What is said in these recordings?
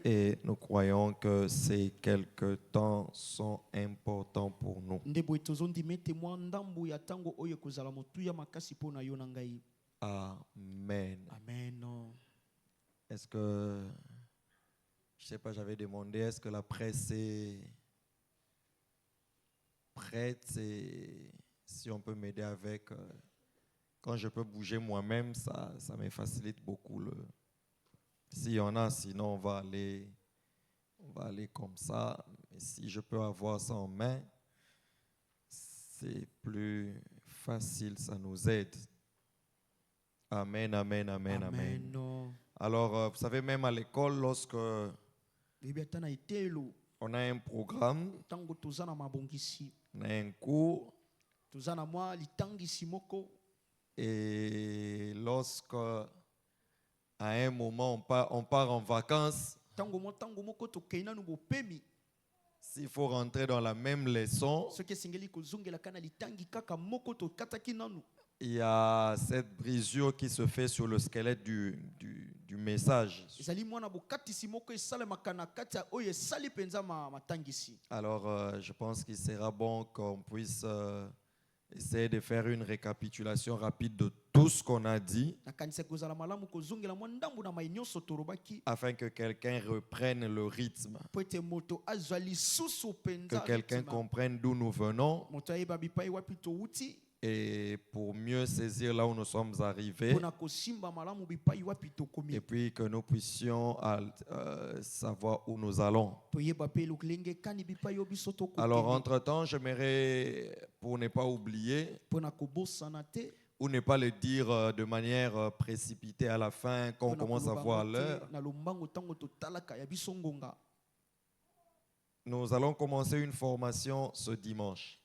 Et nous croyons que ces quelques temps sont importants pour nous. Amen. Amen. Est-ce que, je ne sais pas, j'avais demandé, est-ce que la presse est prête? Et si on peut m'aider avec, quand je peux bouger moi-même, ça me facilite beaucoup. S'il y en a, sinon on va aller comme ça. Mais si je peux avoir ça en main, c'est plus facile, ça nous aide. Amen, amen, amen, amen. Alors, vous savez, même à l'école, lorsque on a un programme, on a un cours, et lorsque à un moment on part en vacances, s'il faut rentrer dans la même leçon, il y a cette brisure qui se fait sur le squelette du message. Alors, je pense qu'il sera bon qu'on puisse essayer de faire une récapitulation rapide de tout ce qu'on a dit, afin que quelqu'un reprenne le rythme, que quelqu'un comprenne d'où nous venons, et pour mieux saisir là où nous sommes arrivés, et puis que nous puissions savoir où nous allons. Alors, entre-temps, j'aimerais, pour ne pas oublier, ou ne pas le dire de manière précipitée à la fin, quand on commence à voir l'heure, nous allons commencer une formation ce dimanche.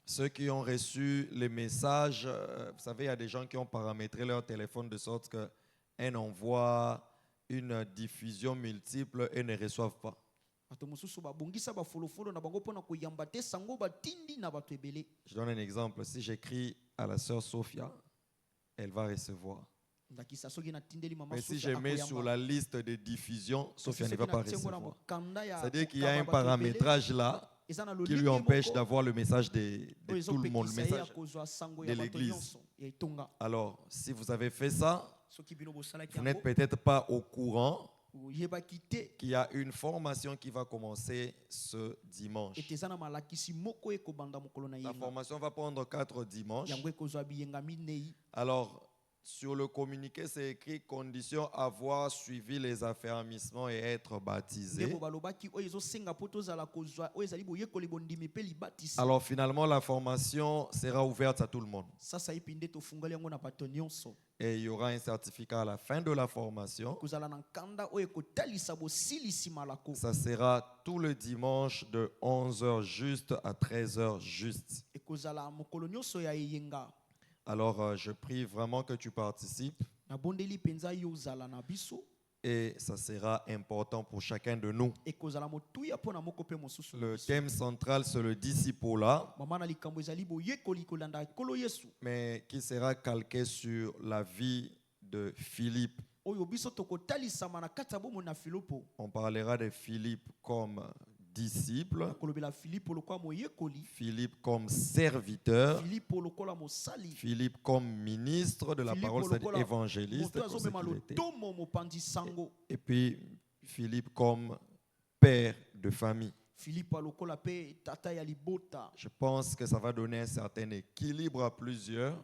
Ceux qui ont reçu les messages, vous savez, il y a des gens qui ont paramétré leur téléphone de sorte qu'un envoie une diffusion multiple et ne reçoivent pas. Je donne un exemple. Si j'écris à la sœur Sophia, elle va recevoir. Mais si je mets sur la liste de diffusion, Sophia ne va pas recevoir. C'est-à-dire qu'il y a un paramétrage là qui lui empêche d'avoir le message de tout le monde, le message de l'église. Alors, si vous avez fait ça, vous n'êtes peut-être pas au courant qu'il y a une formation qui va commencer ce dimanche. La formation va prendre 4 dimanches. Alors, sur le communiqué, c'est écrit « Condition avoir suivi les affermissements et être baptisé ». Alors finalement, la formation sera ouverte à tout le monde. Et il y aura un certificat à la fin de la formation. Ça sera tout le dimanche de 11h juste à 13h juste. Alors, je prie vraiment que tu participes. Et ça sera important pour chacun de nous. Le thème central, c'est le discipulat, mais qui sera calqué sur la vie de Philippe. On parlera de Philippe comme disciple, Philippe comme serviteur, Philippe comme ministre de la parole, c'est-à-dire évangéliste, et puis Philippe comme père de famille. Je pense que ça va donner un certain équilibre à plusieurs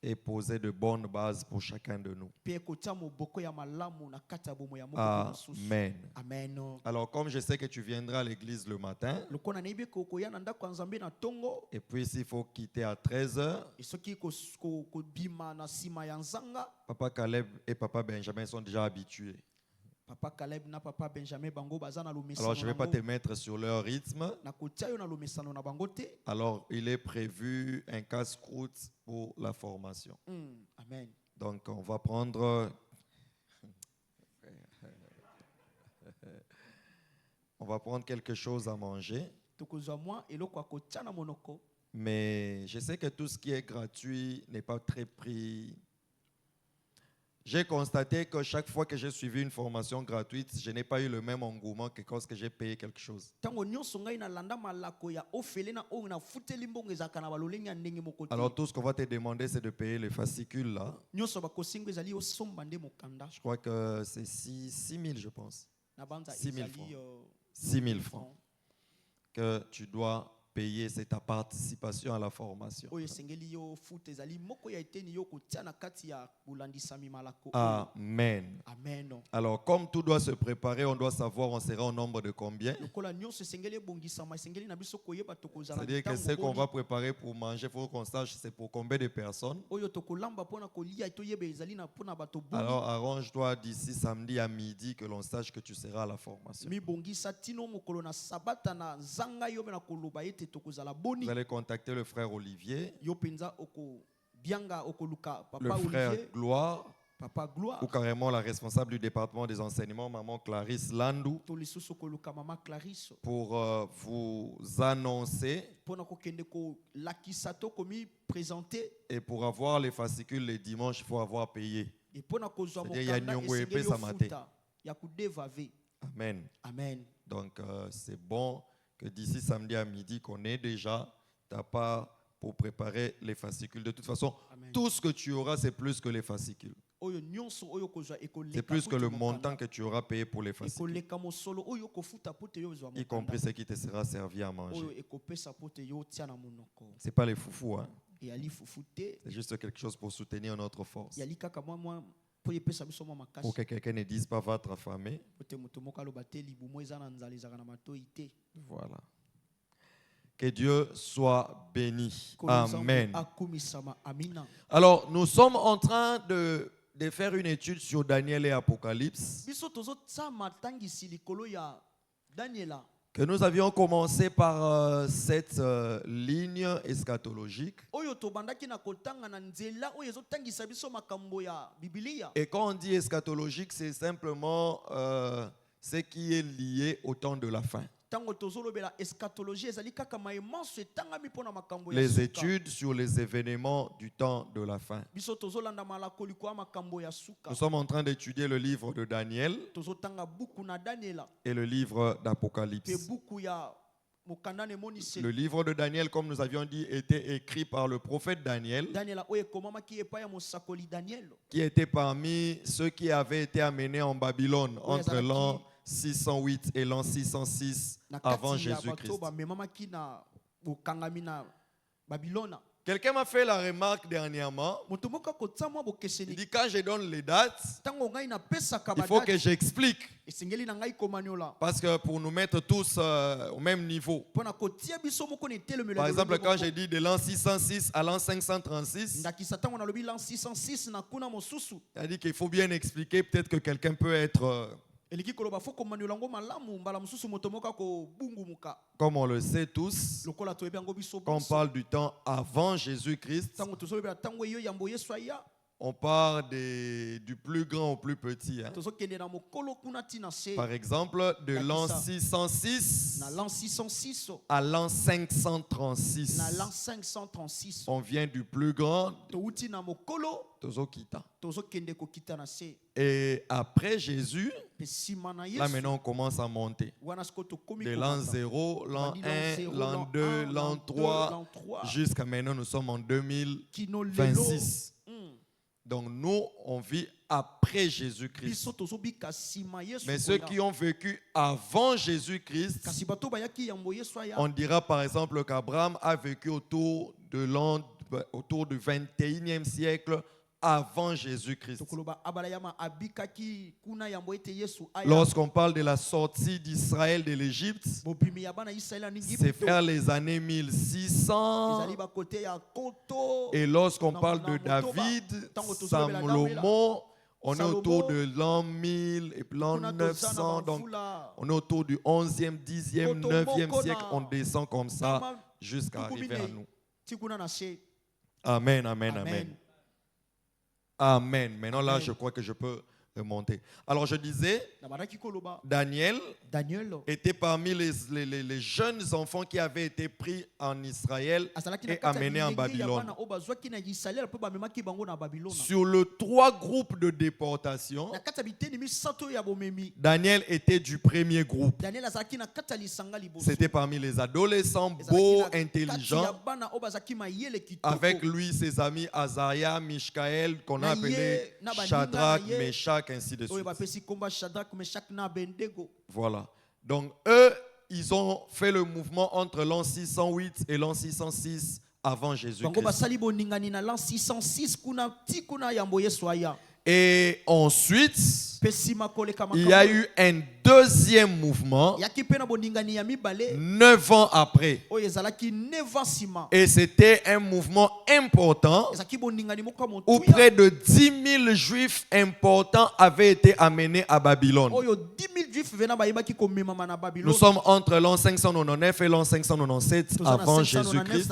et poser de bonnes bases pour chacun de nous. Amen. Alors, comme je sais que tu viendras à l'église le matin, et puis s'il faut quitter à 13h, Papa Caleb et Papa Benjamin sont déjà habitués. Alors, je ne vais pas te mettre sur leur rythme. Alors, il est prévu un casse-croûte pour la formation. Amen. Donc, on va prendre... On va prendre quelque chose à manger. Mais je sais que tout ce qui est gratuit n'est pas très pris. J'ai constaté que chaque fois que j'ai suivi une formation gratuite, je n'ai pas eu le même engouement que quand j'ai payé quelque chose. Alors tout ce qu'on va te demander, c'est de payer les fascicules là. Je crois que c'est 6 000, je pense. 6 000 francs. 6 000 francs que tu dois payer, c'est ta participation à la formation. Amen. Alors, comme tout doit se préparer, on doit savoir on sera au nombre de combien. C'est-à-dire que ce qu'on va préparer pour manger, il faut qu'on sache c'est pour combien de personnes. Alors, arrange-toi d'ici samedi à midi que l'on sache que tu seras à la formation. Vous allez contacter le frère Olivier, le frère Gloire, Papa Gloire, ou carrément la responsable du département des enseignements, maman Clarisse Landou, pour vous annoncer et pour avoir les fascicules les dimanches, il faut avoir payé. C'est-à-dire il y a Nyongo épée ça maté. Amen. Amen. Donc c'est bon que d'ici samedi à midi qu'on ait déjà ta part pour préparer les fascicules. De toute façon, Amen. Tout ce que tu auras, c'est plus que les fascicules. C'est plus que le montant que tu auras payé pour les fascicules. Y compris ce qui te sera servi à manger. Ce n'est pas les foufous. Hein? C'est juste quelque chose pour soutenir notre force. Pour que quelqu'un ne dise pas votre affamé. Voilà. Que Dieu soit béni. Amen. Alors, nous sommes en train de faire une étude sur Daniel et Apocalypse. Que nous avions commencé par cette ligne eschatologique. Et quand on dit eschatologique, c'est simplement ce qui est lié au temps de la fin. Les études sur les événements du temps de la fin. Nous sommes en train d'étudier le livre de Daniel et le livre d'Apocalypse. Le livre de Daniel, comme nous avions dit, était écrit par le prophète Daniel, qui était parmi ceux qui avaient été amenés en Babylone entre l'an 608 et l'an 606 avant Jésus-Christ. Quelqu'un m'a fait la remarque dernièrement. Il dit quand je donne les dates, il faut que j'explique. Parce que pour nous mettre tous au même niveau. Par exemple, quand je dis de l'an 606 à l'an 536, il dit qu'il faut bien expliquer. Peut-être que quelqu'un peut être... Comme on le sait tous, quand on parle du temps avant Jésus-Christ, on parle du plus grand au plus petit. Hein. Par exemple, de l'an 606 à l'an 536. On vient du plus grand. Et après Jésus, là maintenant on commence à monter. De l'an 0, l'an 1, l'an 2, l'an 3, jusqu'à maintenant nous sommes en 2026. Donc nous, on vit après Jésus-Christ. Mais ceux qui ont vécu avant Jésus-Christ, on dira par exemple qu'Abraham a vécu autour du 21e siècle avant Jésus-Christ. Lorsqu'on parle de la sortie d'Israël de l'Égypte, c'est vers les années 1600. Et lorsqu'on parle de David, Salomon, on est autour de l'an 1000 et l'an 900. Donc, on est autour du 11e, 10e, 9e siècle. On descend comme ça jusqu'à arriver à nous. Amen, amen, amen. Amen. Maintenant là, je crois que je peux remonter. Alors je disais, Daniel était parmi les jeunes enfants qui avaient été pris en Israël et amenés en Babylone. Sur le 3 groupes de déportation, Daniel était du premier groupe. C'était parmi les adolescents beaux, intelligents. Avec lui, ses amis Azaria, Mishkaël, qu'on a appelé Shadrach, Meshach, ainsi de suite. Voilà. Donc, eux, ils ont fait le mouvement entre l'an 608 et l'an 606 avant Jésus-Christ. Et ensuite, il y a eu un deuxième mouvement 9 ans après. Et c'était un mouvement important où près de 10 000 juifs importants avaient été amenés à Babylone. Nous sommes entre l'an 599 et l'an 597 avant Jésus-Christ.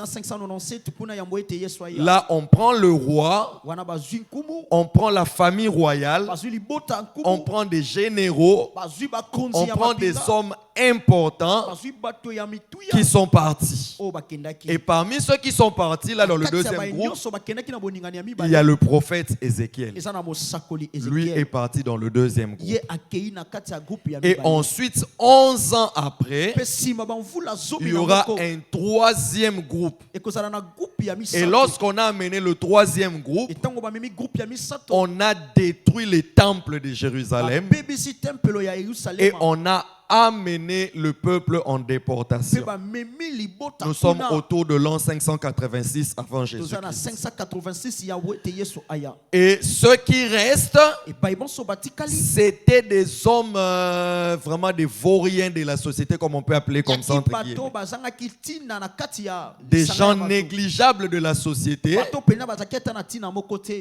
Là, on prend le roi, on prend la famille royale, on prend des généraux, on prend des hommes importants qui sont partis. Et parmi ceux qui sont partis, là dans le deuxième groupe, il y a le prophète Ézéchiel. Lui est parti dans le deuxième groupe. Et ensuite, 11 ans après, il y aura un troisième groupe. Et lorsqu'on a amené le troisième groupe, on a détruit les temples de Jérusalem et on a amené le peuple en déportation. Nous sommes autour de l'an 586 avant Jésus-Christ. Et ceux qui restent, c'était des hommes vraiment des vauriens de la société, comme on peut appeler comme ça, entre guillemets. Des gens négligeables de la société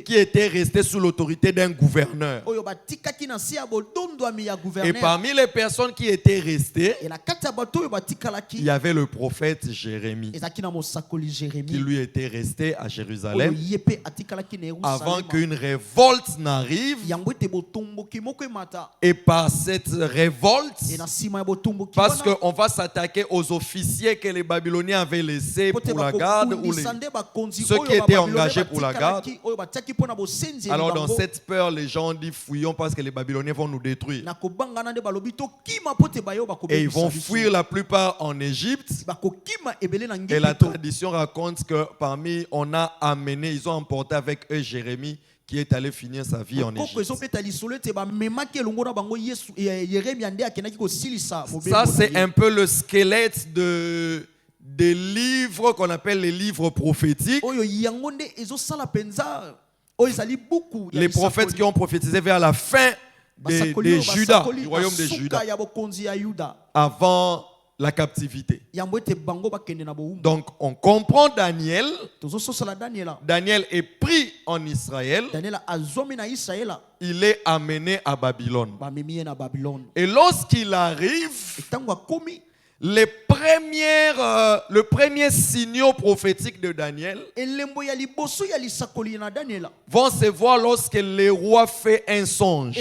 qui étaient restés sous l'autorité d'un gouverneur. Et parmi les personnes qui étaient restées, il y avait le prophète Jérémie qui lui était resté à Jérusalem avant qu'une révolte n'arrive. Et par cette révolte, parce qu'on va s'attaquer aux officiers que les Babyloniens avaient laissés pour la garde ou ceux qui étaient engagés pour la garde. Alors dans cette peur, les gens ont dit fouillons parce que les Babyloniens vont nous détruire. Et ils vont fuir la plupart en Égypte. Et la tradition raconte que parmi, on a amené, ils ont emporté avec eux Jérémie qui est allé finir sa vie en Égypte. Ça, c'est un peu le squelette des livres qu'on appelle les livres prophétiques. Les prophètes qui ont prophétisé vers la fin de Juda, du royaume de Juda, avant la captivité. Donc on comprend Daniel. Daniel est pris en Israël. Il est amené à Babylone. Et lorsqu'il arrive, le premier signaux prophétique de Daniel vont se voir lorsque le roi fait un songe.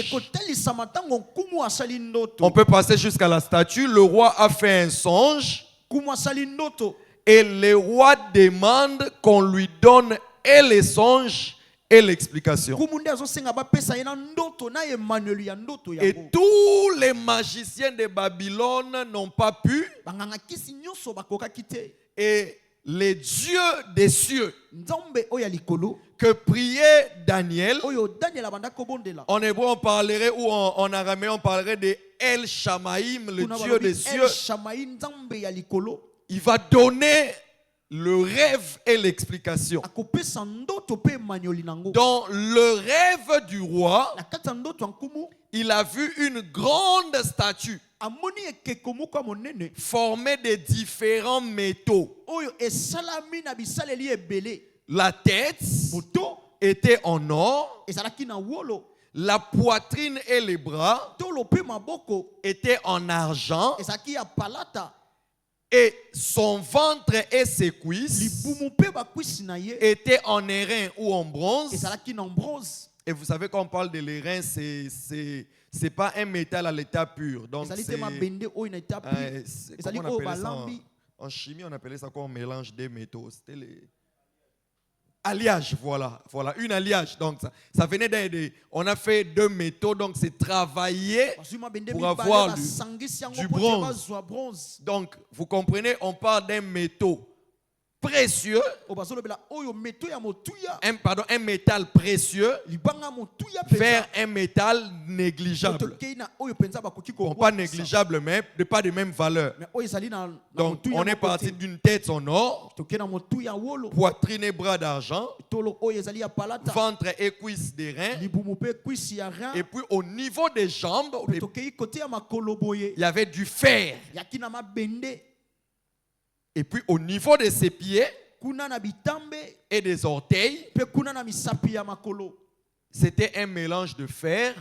On peut passer jusqu'à la statue. Le roi a fait un songe et le roi demande qu'on lui donne et les songes et l'explication. Et tous les magiciens de Babylone n'ont pas pu. Et les dieux des cieux que priait Daniel, en hébreu on parlerait, ou en araméen on parlerait de El Shamaïm, le dieu des cieux. Il va donner le rêve et l'explication. Dans le rêve du roi, il a vu une grande statue formée de différents métaux. La tête était en or. La poitrine et les bras étaient en argent. Et son ventre et ses cuisses étaient en airain ou en bronze. Et vous savez, quand on parle de l'airain, c'est pas un métal à l'état pur. Donc comment on appelait ça en chimie, on appelait ça quoi? On mélange des métaux. C'était les alliage, voilà, une alliage. Donc ça venait on a fait 2 métaux, donc c'est travaillé pour avoir du bronze. Donc vous comprenez, on parle d'un métaux précieux, un métal précieux vers un métal négligeable. Bon, pas négligeable, mais pas de même valeur. Donc on est parti d'une tête en or, poitrine et bras d'argent, ventre et cuisses d'airain, et puis au niveau des jambes, il y avait du fer. Et puis au niveau de ses pieds et des orteils, c'était un mélange de fer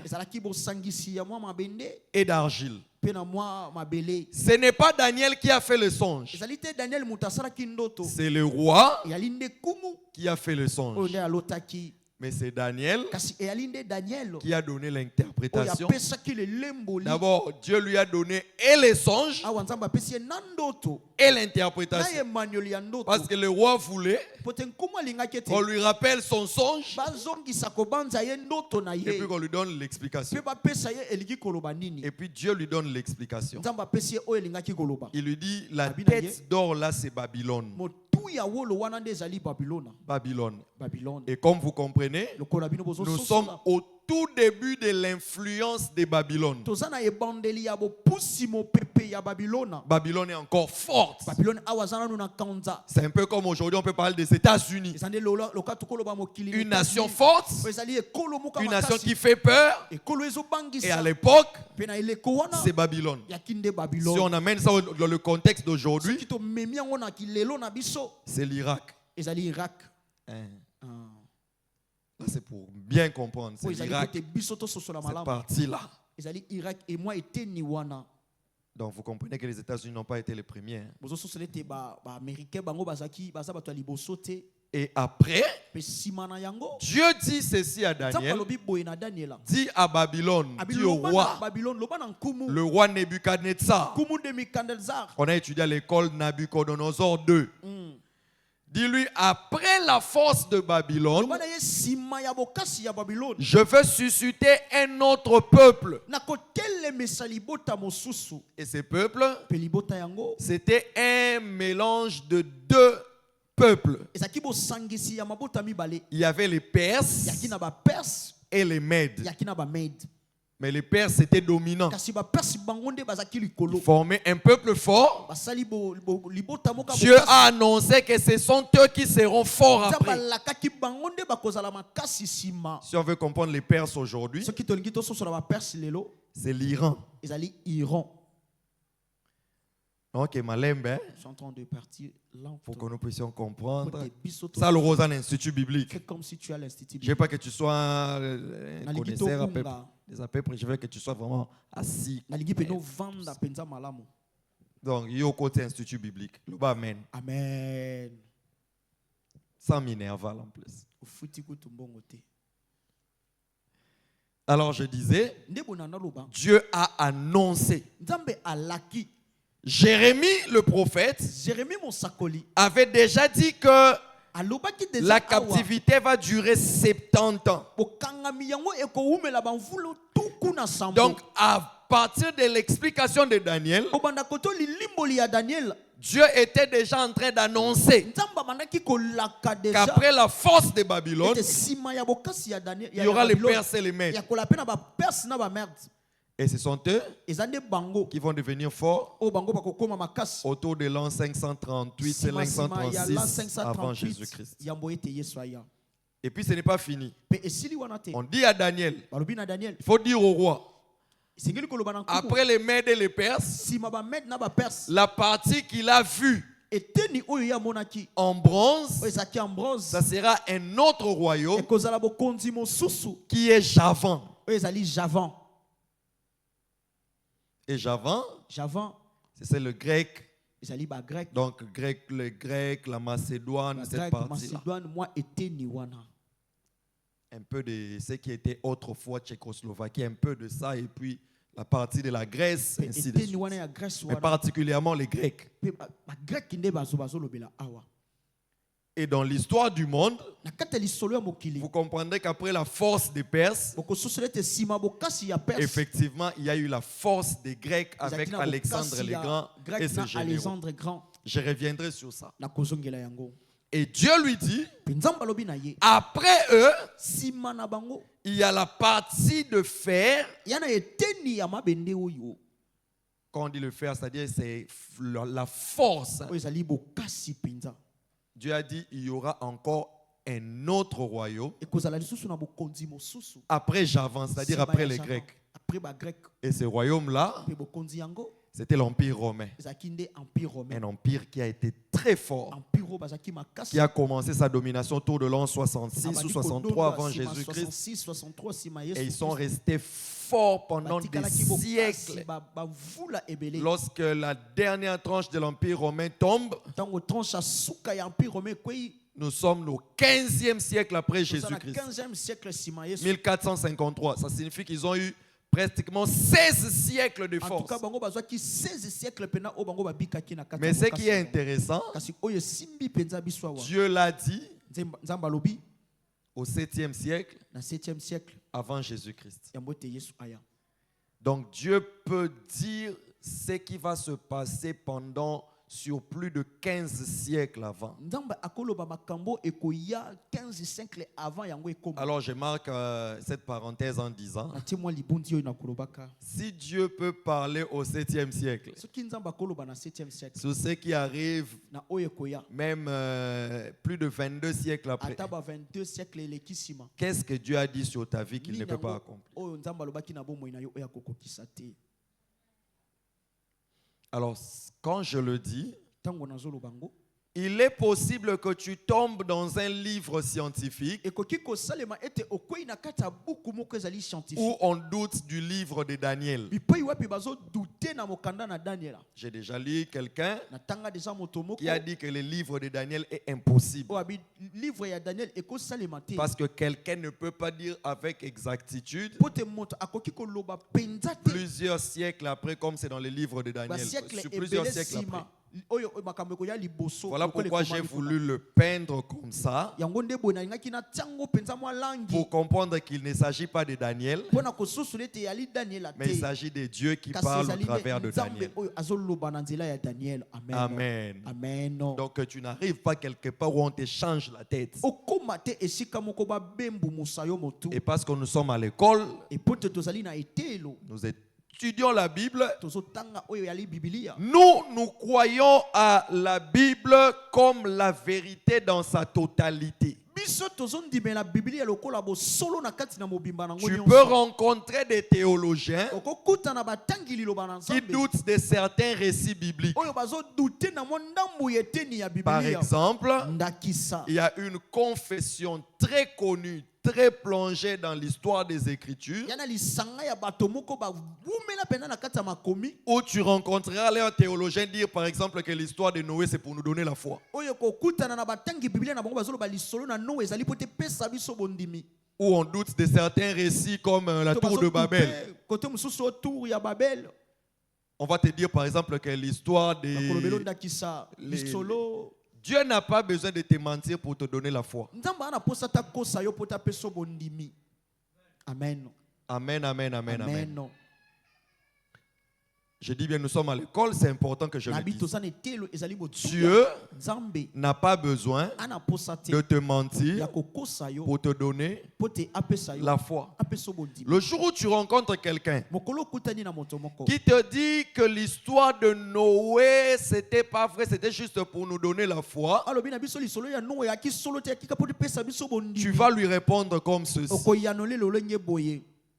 et d'argile. Ce n'est pas Daniel qui a fait le songe. C'est le roi qui a fait le songe. Mais c'est Daniel qui a donné l'interprétation. D'abord, Dieu lui a donné et les songes et l'interprétation. Parce que le roi voulait qu'on lui rappelle son songe et puis qu'on lui donne l'explication. Et puis Dieu lui donne l'explication. Il lui dit, la tête d'or là, c'est Babylone. Babylone. Et comme vous comprenez, nous sommes au tout début de l'influence de Babylone. Babylone est encore forte. C'est un peu comme aujourd'hui, on peut parler des États-Unis. Une nation forte, une nation qui fait peur. Et à l'époque, c'est Babylone. Si on amène ça dans le contexte d'aujourd'hui, c'est l'Irak. Là, c'est pour bien comprendre. C'est l'Irak. Cette partie-là. Donc, vous comprenez que les États-Unis n'ont pas été les premiers. Et après, Dieu dit ceci à Daniel. Dit à Babylone, dit au roi, le roi Nebuchadnezzar. On a étudié à l'école Nabucodonosor 2. Dis-lui, après la force de Babylone, je veux susciter un autre peuple. Et ce peuple, c'était un mélange de 2 peuples. Il y avait les Perses et les Mèdes. Mais les Perses étaient dominants. Ils formaient un peuple fort. Dieu a annoncé que ce sont eux qui seront forts après. Si on veut comprendre les Perses aujourd'hui, c'est l'Iran. Ok, Malembe, hein? Pour que nous puissions comprendre. Ça, le Rosanne Institut biblique. Je veux pas que tu sois un connaisseur à peu près. Je veux que tu sois vraiment assis. Donc, il y a au côté Institut biblique. Amen. Amen. Sans minerval en plus. Alors, je disais, Dieu a annoncé. Jérémie, le prophète, avait déjà dit que la captivité va durer 70 ans. Donc, à partir de l'explication de Daniel, Dieu était déjà en train d'annoncer qu'après la force de Babylone, il y aura les Perses et les Mèdes. Et ce sont eux qui vont devenir forts autour de l'an 538 et 536 avant Jésus-Christ. Et puis ce n'est pas fini. On dit à Daniel, il faut dire au roi, après les Mèdes et les Perses, la partie qu'il a vue en bronze, ça sera un autre royaume qui est Javan. Et Javan, c'est le grec. Donc le grec, la Macédoine, cette partie-là. un peu de ce qui était autrefois Tchécoslovaquie, un peu de ça, et puis la partie de la Grèce, ainsi de suite. Mais particulièrement les Grecs. Et dans l'histoire du monde, vous comprendrez qu'après la force des Perses, effectivement, il y a eu la force des Grecs avec Alexandre le Grand et ses généraux. Je reviendrai sur ça. Et Dieu lui dit, après eux, il y a la partie de fer. Quand on dit le fer, c'est-à-dire c'est la force. Dieu a dit, il y aura encore un autre royaume. Après j'avance, c'est-à-dire après les Grecs. Et ce royaume-là, c'était l'Empire romain. Un empire qui a été très fort, qui a commencé sa domination autour de l'an 66 ou 63 avant Jésus-Christ. Et ils sont restés forts pendant des siècles. Lorsque la dernière tranche de l'Empire romain tombe, nous sommes au 15e siècle après Jésus-Christ. 1453. Ça signifie qu'ils ont eu pratiquement 16 siècles de force. Mais ce qui est intéressant, Dieu l'a dit au 7e siècle avant Jésus-Christ. Donc Dieu peut dire ce qui va se passer sur plus de 15 siècles avant. Alors je marque cette parenthèse en disant, si Dieu peut parler au 7e siècle, sur ce qui arrive même plus de 22 siècles après, qu'est-ce que Dieu a dit sur ta vie qu'il ne peut pas accomplir? Alors, quand je le dis, il est possible que tu tombes dans un livre scientifique où on doute du livre de Daniel. J'ai déjà lu quelqu'un qui a dit que le livre de Daniel est impossible. Parce que quelqu'un ne peut pas dire avec exactitude plusieurs siècles après, comme c'est dans le livre de Daniel, sur plusieurs siècles après. Voilà pourquoi j'ai voulu le peindre comme ça, pour comprendre qu'il ne s'agit pas de Daniel, mais il s'agit de Dieu qui parle au travers de Daniel. Amen. Amen. Donc tu n'arrives pas quelque part où on te change la tête. Et parce que nous sommes à l'école, nous étudions la Bible. Nous croyons à la Bible comme la vérité dans sa totalité. Tu peux rencontrer des théologiens qui doutent de certains récits bibliques. Par exemple, il y a une confession très connue, très plongée dans l'histoire des Écritures, où tu rencontreras leurs théologiens dire par exemple que l'histoire de Noé c'est pour nous donner la foi. Où on doute de certains récits comme la tour de Babel. On va te dire par exemple que l'histoire de... Dieu n'a pas besoin de te mentir pour te donner la foi. Amen. Amen, amen, amen, amen. Je dis bien, nous sommes à l'école, c'est important que je le dise. Dieu n'a pas besoin de te mentir pour te donner la foi. Le jour où tu rencontres quelqu'un qui te dit que l'histoire de Noé, c'était pas vrai, c'était juste pour nous donner la foi, tu vas lui répondre comme ceci.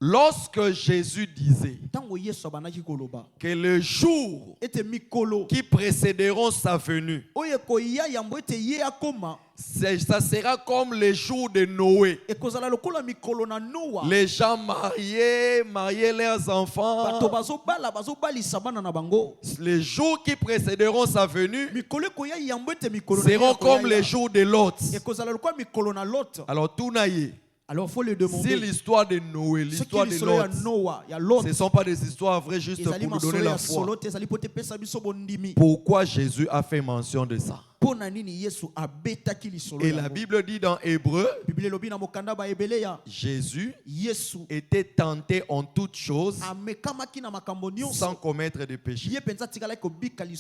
Lorsque Jésus disait que les jours qui précéderont sa venue, ça sera comme les jours de Noé. Les gens mariaient leurs enfants. Les jours qui précéderont sa venue seront comme les jours de Lot. Alors tout naïe. Alors faut le demander. Si l'histoire de Noé, l'histoire de Lot, ce ne sont pas des histoires vraies juste pour nous donner la foi. Pourquoi Jésus a fait mention de ça? Et la Bible dit dans Hébreu, Jésus était tenté en toutes choses sans commettre de péché.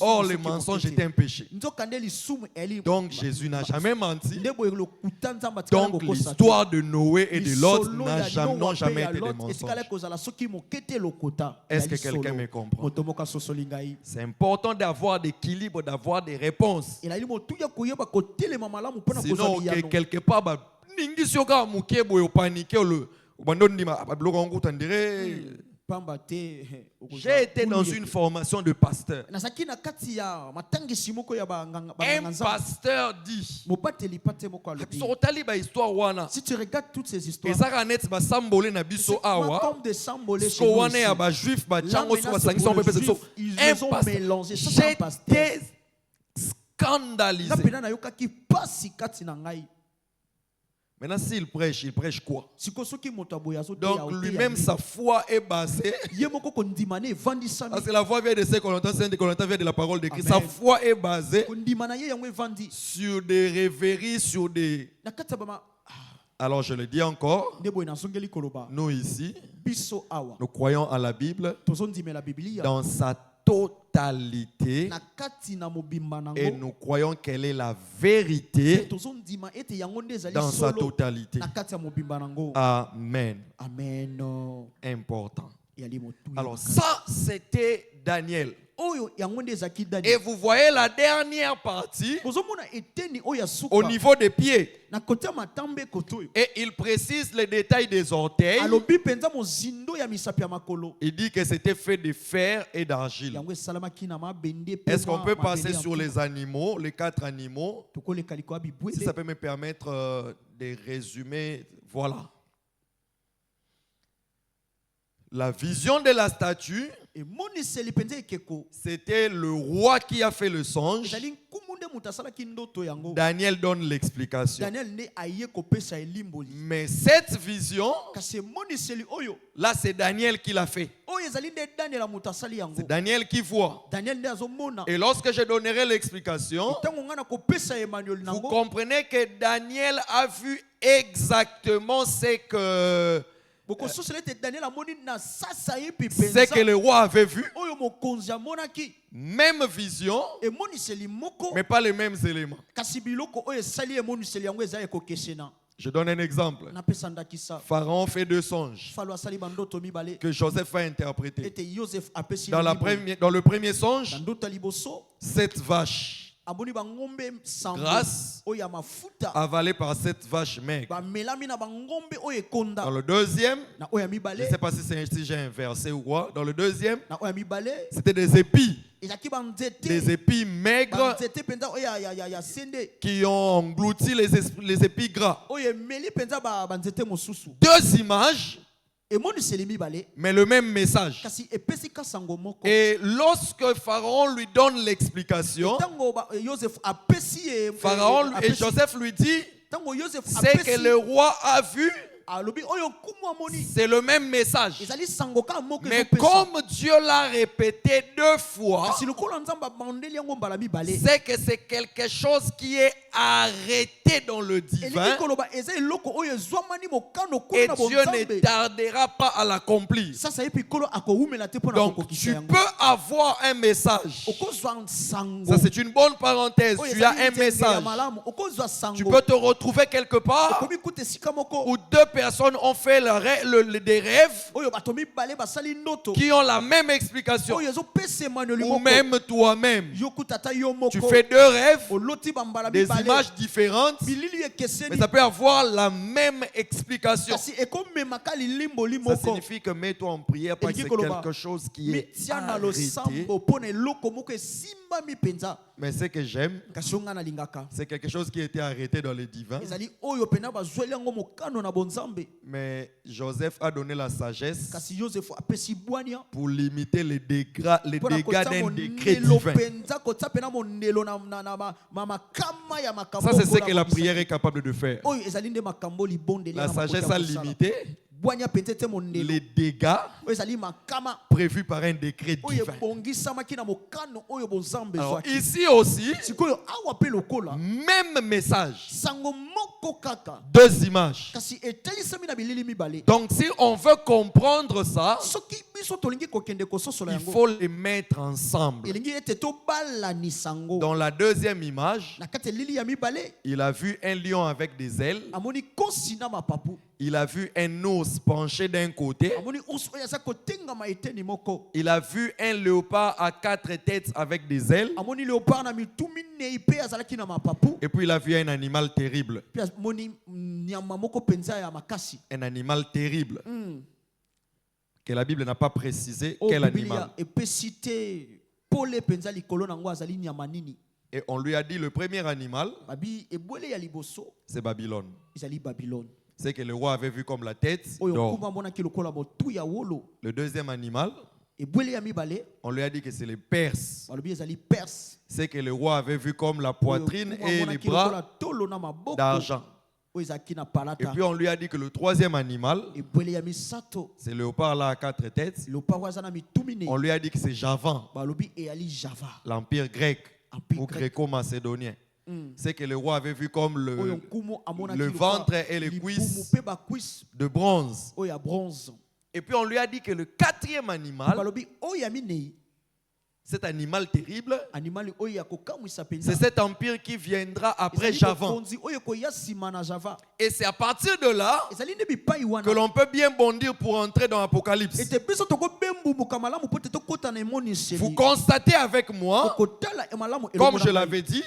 Or, le mensonge était un péché. Donc, Jésus n'a jamais menti. Donc, l'histoire de Noé et de Lot n'ont jamais été des mensonges. Est-ce que quelqu'un me comprend? C'est important d'avoir l'équilibre, d'avoir des réponses. Sinon, quelque part, j'ai été dans une formation de pasteur. Un pasteur dit, si tu regardes toutes ces histoires, j'étais scandalisé. Maintenant, s'il prêche quoi? Donc, lui-même, sa foi est basée. Parce que la foi vient de ce qu'on entend, c'est qu'on entend vient de la parole de Christ. Sa foi est basée sur des rêveries, sur des... Alors, je le dis encore, nous ici, nous croyons à la Bible dans sa totalité et nous croyons qu'elle est la vérité dans sa totalité. Amen. Important. Alors ça, c'était Daniel. Et vous voyez la dernière partie au niveau des pieds. Et il précise les détails des orteils. Il dit que c'était fait de fer et d'argile. Est-ce qu'on peut passer sur les animaux, les 4 animaux? Si ça peut me permettre de résumer, voilà. La vision de la statue, c'était le roi qui a fait le songe. Daniel donne l'explication. Mais cette vision, là c'est Daniel qui l'a fait. C'est Daniel qui voit. Et lorsque je donnerai l'explication, vous comprenez que Daniel a vu exactement ce que le roi avait vu. Même vision, mais pas les mêmes éléments. Je donne un exemple. Pharaon fait 2 songes que Joseph a interprétés. Dans le premier songe, 7 vaches grasses avalées par 7 vaches maigres. Dans le deuxième, je ne sais pas si j'ai inversé ou quoi. Dans le deuxième, c'était des épis. Des épis maigres qui ont englouti les épis gras. 2 images, mais le même message. Et lorsque Pharaon lui donne l'explication, Pharaon et Joseph lui dit, c'est que le roi a vu. C'est le même message. Mais comme Dieu l'a répété 2 fois, c'est que c'est quelque chose qui est arrêté dans le divin. Et Dieu ne tardera pas à l'accomplir. Donc tu peux avoir un message. Ça c'est une bonne parenthèse. Tu as un message. Tu peux te retrouver quelque part où 2 personnes ont fait des rêves qui ont la même explication. Ou même toi-même, tu fais 2 rêves, des images différentes, mais ça peut avoir la même explication. Ça signifie que mets-toi en prière parce que c'est quelque chose qui est arrêté. Mais ce que j'aime, c'est quelque chose qui a été arrêté dans le divin. Mais Joseph a donné la sagesse pour limiter les dégâts d'un décret divin. Ça, c'est ce que la prière est capable de faire. La sagesse a limité les dégâts prévus par un décret divin. Alors, ici aussi, même message, deux images. Donc si on veut comprendre ça, il faut les mettre ensemble. Dans la deuxième image, il a vu un lion avec des ailes. Il a vu un ours penché d'un côté. Il a vu un léopard à 4 têtes avec des ailes. Et puis il a vu un animal terrible. Un animal terrible. Que la Bible n'a pas précisé quel animal. Et on lui a dit le premier animal, c'est Babylone. C'est que le roi avait vu comme la tête d'or. Le deuxième animal, on lui a dit que c'est les Perses. C'est que le roi avait vu comme la poitrine et les bras d'argent. Et puis on lui a dit que le troisième animal, c'est le léopard là à 4 têtes. On lui a dit que c'est Javan, l'empire grec ou gréco-macédonien. C'est que le roi avait vu comme le ventre et les cuisses de bronze. Et puis on lui a dit que le quatrième animal, cet animal terrible, c'est cet empire qui viendra après Javan. Et c'est à partir de là que l'on peut bien bondir pour entrer dans l'Apocalypse. Vous constatez avec moi, comme je l'avais dit,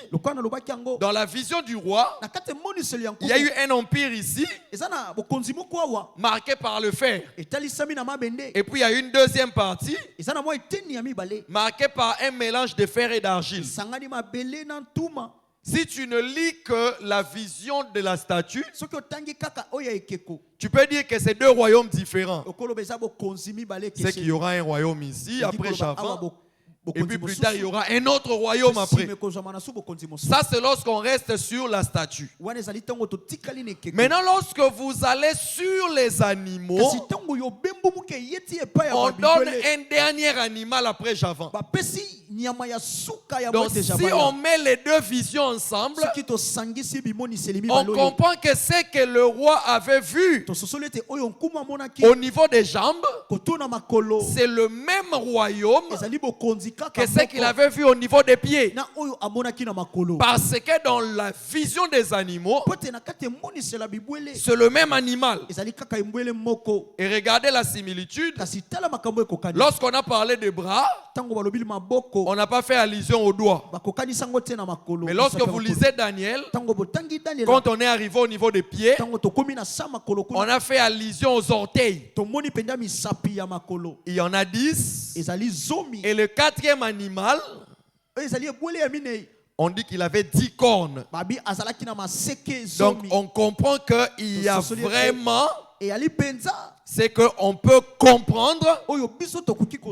dans la vision du roi, il y a eu un empire ici, marqué par le fer. Et puis il y a une deuxième partie, marquée par un mélange de fer et d'argile. Si tu ne lis que la vision de la statue, tu peux dire que c'est deux royaumes différents. C'est qu'il y aura un royaume ici, après Javan. Et puis plus tard, il y aura un autre royaume après. Ça, c'est lorsqu'on reste sur la statue. Maintenant, lorsque vous allez sur les animaux, on donne un dernier animal après Javan. Donc, si on met les deux visions ensemble, on comprend que ce que le roi avait vu au niveau des jambes, c'est le même royaume que ce qu'il avait vu au niveau des pieds. Parce que dans la vision des animaux, c'est le même animal. Et regardez la similitude. Lorsqu'on a parlé des bras, on n'a pas fait allusion aux doigts. Mais lorsque vous lisez Daniel, quand on est arrivé au niveau des pieds, on a fait allusion aux orteils. Il y en a 10. Et le quatrième animal, on dit qu'il avait 10 cornes. Donc on comprend qu'il y a vraiment, c'est qu'on peut comprendre,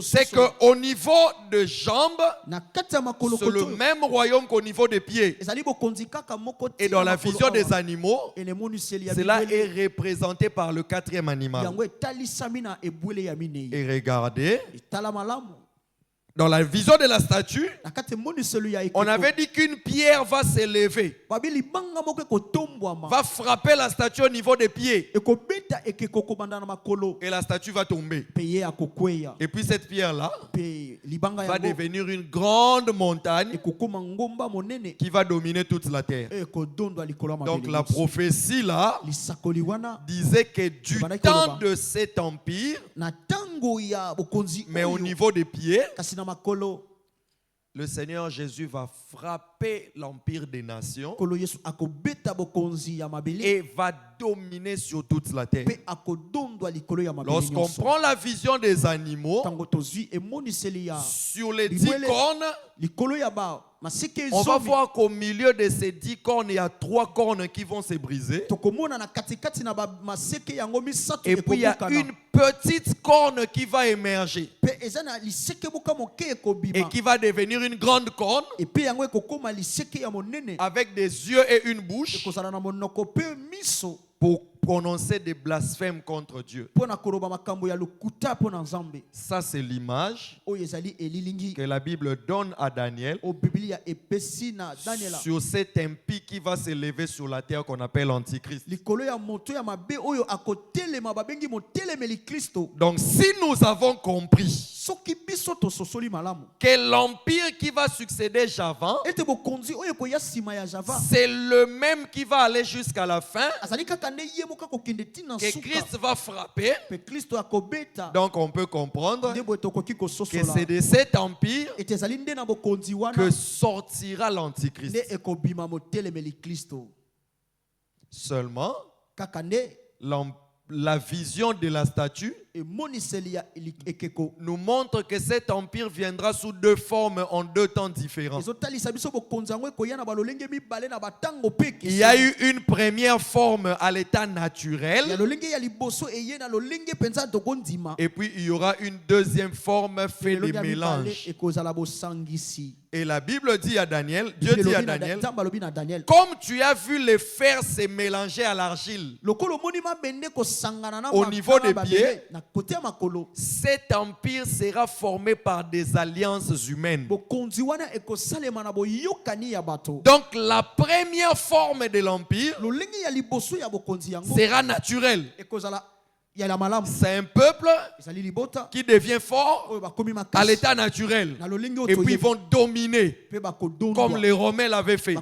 c'est qu'au niveau de jambes, c'est le même royaume qu'au niveau des pieds. Et dans la vision des animaux, cela est représenté par le quatrième animal. Et regardez, dans la vision de la statue, on avait dit qu'une pierre va s'élever, va frapper la statue au niveau des pieds. Et la statue va tomber. Et puis cette pierre-là va devenir une grande montagne qui va dominer toute la terre. Donc la prophétie là disait que du temps de cet empire, mais au niveau des pieds, le Seigneur Jésus va frapper l'empire des nations et va dominer sur toute la terre. Lorsqu'on prend la vision des animaux, sur les 10 cornes, on va voir qu'au milieu de ces 10 cornes, il y a 3 cornes qui vont se briser. Et puis il y a une petite corne qui va émerger et qui va devenir une grande corne avec des yeux et une bouche pour prononcer des blasphèmes contre Dieu. Ça, c'est l'image que la Bible donne à Daniel sur cet impie qui va se lever sur la terre qu'on appelle l'Antichrist. Donc, si nous avons compris que l'empire qui va succéder Javan, c'est le même qui va aller jusqu'à la fin, que Christ va frapper. Donc on peut comprendre que c'est de cet empire que sortira l'Antichrist. Seulement, la vision de la statue nous montre que cet empire viendra sous 2 formes en 2 temps différents. Il y a eu une première forme à l'état naturel, et puis il y aura une deuxième forme faite de mélange. Et la Bible dit à Daniel, Dieu dit à Daniel, comme tu as vu les fers se mélanger à l'argile au niveau des pieds, cet empire sera formé par des alliances humaines. Donc la première forme de l'empire sera naturelle. C'est un peuple qui devient fort à l'état naturel. Et puis ils vont dominer comme les Romains l'avaient fait.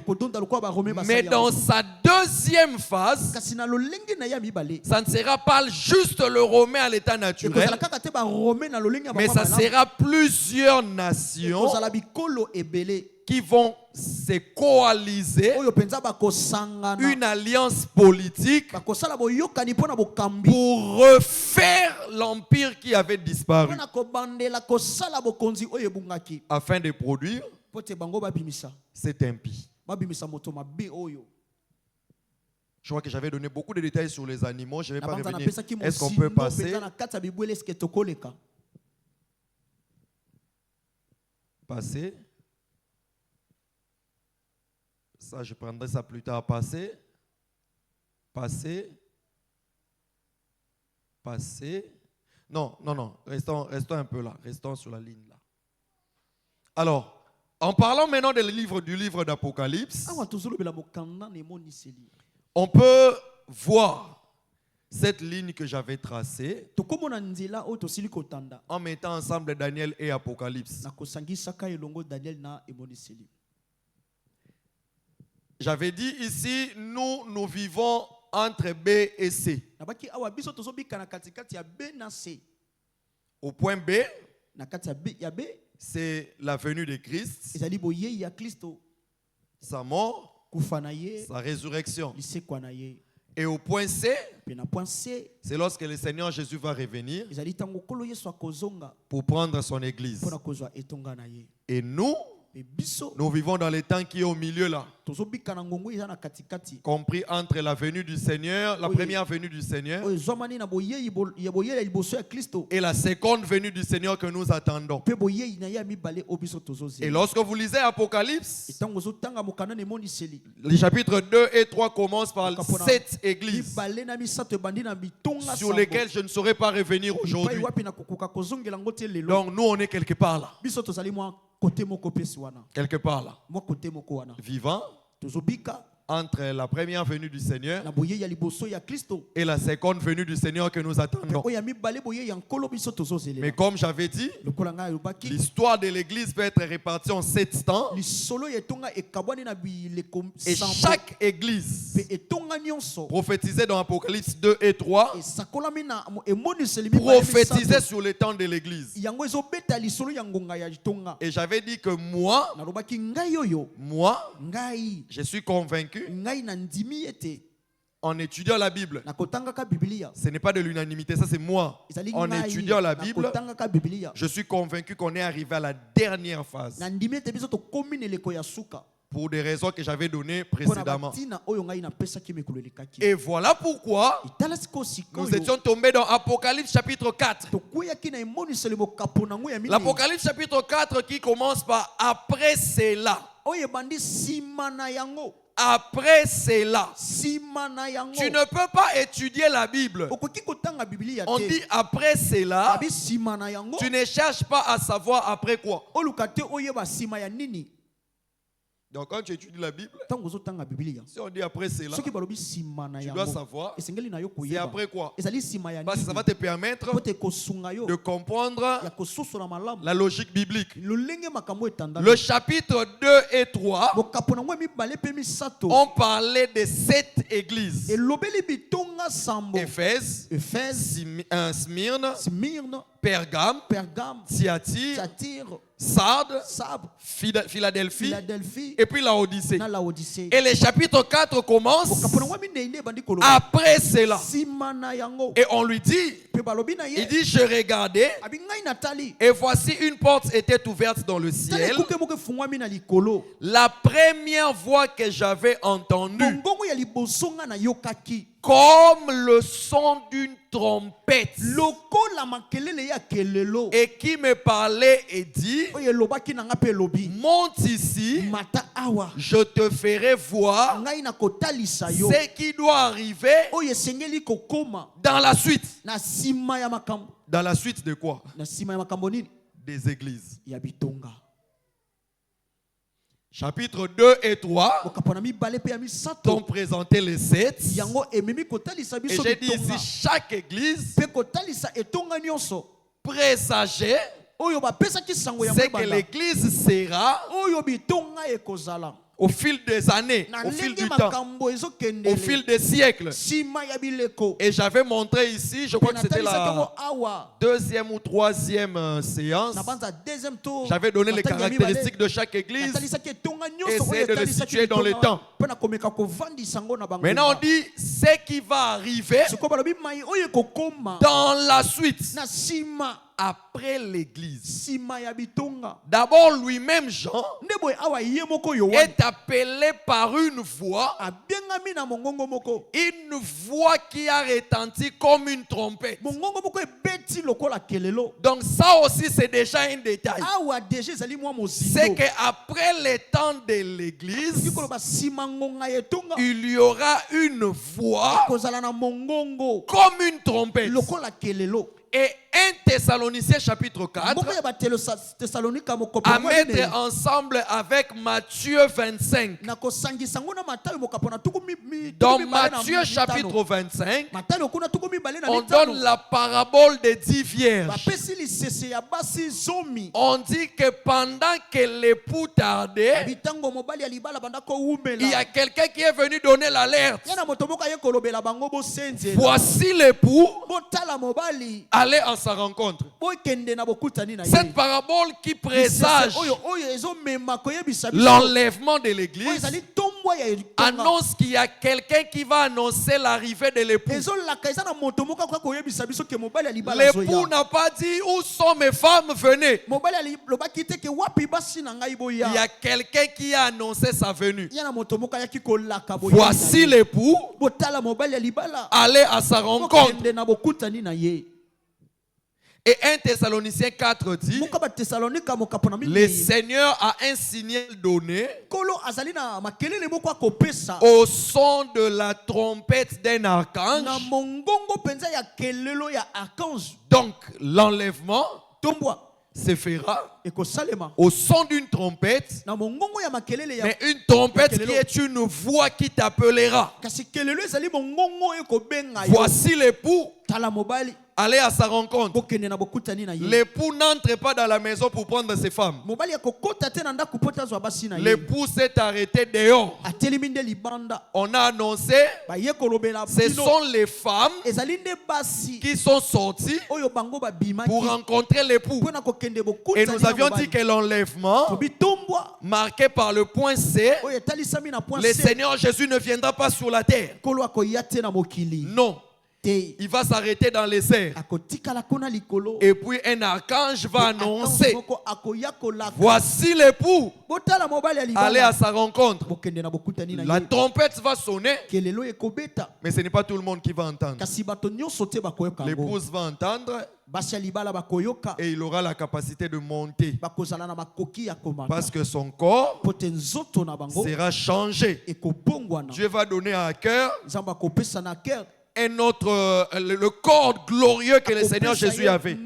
Mais dans sa deuxième phase, ça ne sera pas juste le Romain à l'état naturel, mais ça sera plusieurs nations qui vont se coaliser, une alliance politique pour refaire l'empire qui avait disparu afin de produire cet impie. Je crois que j'avais donné beaucoup de détails sur les animaux. Je ne vais pas revenir. Est-ce qu'on peut passer? Passer. Ça, je prendrai ça plus tard. Passer. Passer. Passer. Non. Restons un peu là. Restons sur la ligne là. Alors, en parlant maintenant du livre d'Apocalypse, on peut voir cette ligne que j'avais tracée en mettant ensemble Daniel et Apocalypse. J'avais dit ici, nous vivons entre B et C. Au point B, c'est la venue de Christ, sa mort, sa résurrection. Et au point C, c'est lorsque le Seigneur Jésus va revenir pour prendre son église. Et nous vivons dans les temps qui est au milieu là, compris entre la venue du Seigneur, la première venue du Seigneur et la seconde venue du Seigneur que nous attendons. Et lorsque vous lisez Apocalypse, les chapitres 2 et 3 commencent par 7 églises sur lesquelles je ne saurais pas revenir aujourd'hui. Donc nous on est quelque part là. Quelque part là. Vivant entre la première venue du Seigneur et la seconde venue du Seigneur que nous attendons. Mais comme j'avais dit, l'histoire de l'église peut être répartie en 7 temps. Et chaque église prophétisait dans Apocalypse 2 et 3 prophétisait sur les temps de l'église. Et j'avais dit que moi, je suis convaincu en étudiant la Bible. Ce n'est pas de l'unanimité, ça c'est moi. En étudiant la Bible, je suis convaincu qu'on est arrivé à la dernière phase. Pour des raisons que j'avais données précédemment. Et voilà pourquoi nous étions tombés dans Apocalypse chapitre 4. L'Apocalypse chapitre 4 qui commence par après cela. Après cela. Tu ne peux pas étudier la Bible. On dit après cela. Tu ne cherches pas à savoir après quoi. Donc quand tu étudies la Bible, si on dit après cela, tu dois savoir c'est après quoi. Parce que ça va te permettre de comprendre la logique biblique. Le chapitre 2 et 3 on parlait de 7 églises. Éphèse, Smyrne, Pergame, Thyatire, Sardes, Philadelphie, et puis Laodicée. Et le chapitre 4 commence après cela. Et on lui dit, il dit, je regardais, et voici une porte était ouverte dans le ciel. La première voix que j'avais entendue, comme le son d'une trompette, et qui me parlait et dit, monte ici, je te ferai voir ce qui doit arriver dans la suite. Dans la suite de quoi? Des églises. Chapitre 2 et 3 t'ont présenté les 7. Et j'ai dit ici, chaque église présageait c'est que l'église sera au fil des années, au fil du temps, au fil des siècles. Et j'avais montré ici, je crois que c'était la deuxième ou troisième séance, j'avais donné les caractéristiques de chaque église et essayé de les situer dans le temps. Maintenant on dit ce qui va arriver dans la suite. Après l'église. D'abord lui-même Jean est appelé par une voix qui a retenti comme une trompette. Donc ça aussi c'est déjà un détail. C'est qu'après les temps de l'église, il y aura une voix comme une trompette. Et 1 Thessaloniciens chapitre 4 à mettre ensemble avec Matthieu 25. Dans Matthieu chapitre 25, on donne la parabole des 10 vierges. On dit que pendant que l'époux tardait, il y a quelqu'un qui est venu donner l'alerte. Voici l'époux, allez en sa rencontre. Cette parabole qui présage l'enlèvement de l'église annonce qu'il y a quelqu'un qui va annoncer l'arrivée de l'époux. L'époux n'a pas dit où sont mes femmes, venez. Il y a quelqu'un qui a annoncé sa venue. Voici l'époux, allez à sa rencontre. Et 1 Thessaloniciens 4 dit, le Seigneur a un signal donné au son de la trompette d'un archange. Donc l'enlèvement se fera au son d'une trompette, mais une trompette qui est une voix qui t'appellera. Voici l'époux, aller à sa rencontre. L'époux n'entre pas dans la maison pour prendre ses femmes. L'époux s'est arrêté dehors. On a annoncé, ce sont les femmes qui sont sorties pour rencontrer l'époux. Et nous avions dit que l'enlèvement, marqué par le point C, le Seigneur Jésus ne viendra pas sur la terre. Non. Il va s'arrêter dans les airs. Et puis un archange va annoncer, voici l'époux. Allez à sa rencontre. La trompette va sonner. Mais ce n'est pas tout le monde qui va entendre. L'épouse va entendre. Et il aura la capacité de monter. Parce que son corps sera changé. Dieu va donner à cœur un autre, le corps glorieux que le Seigneur Jésus avait.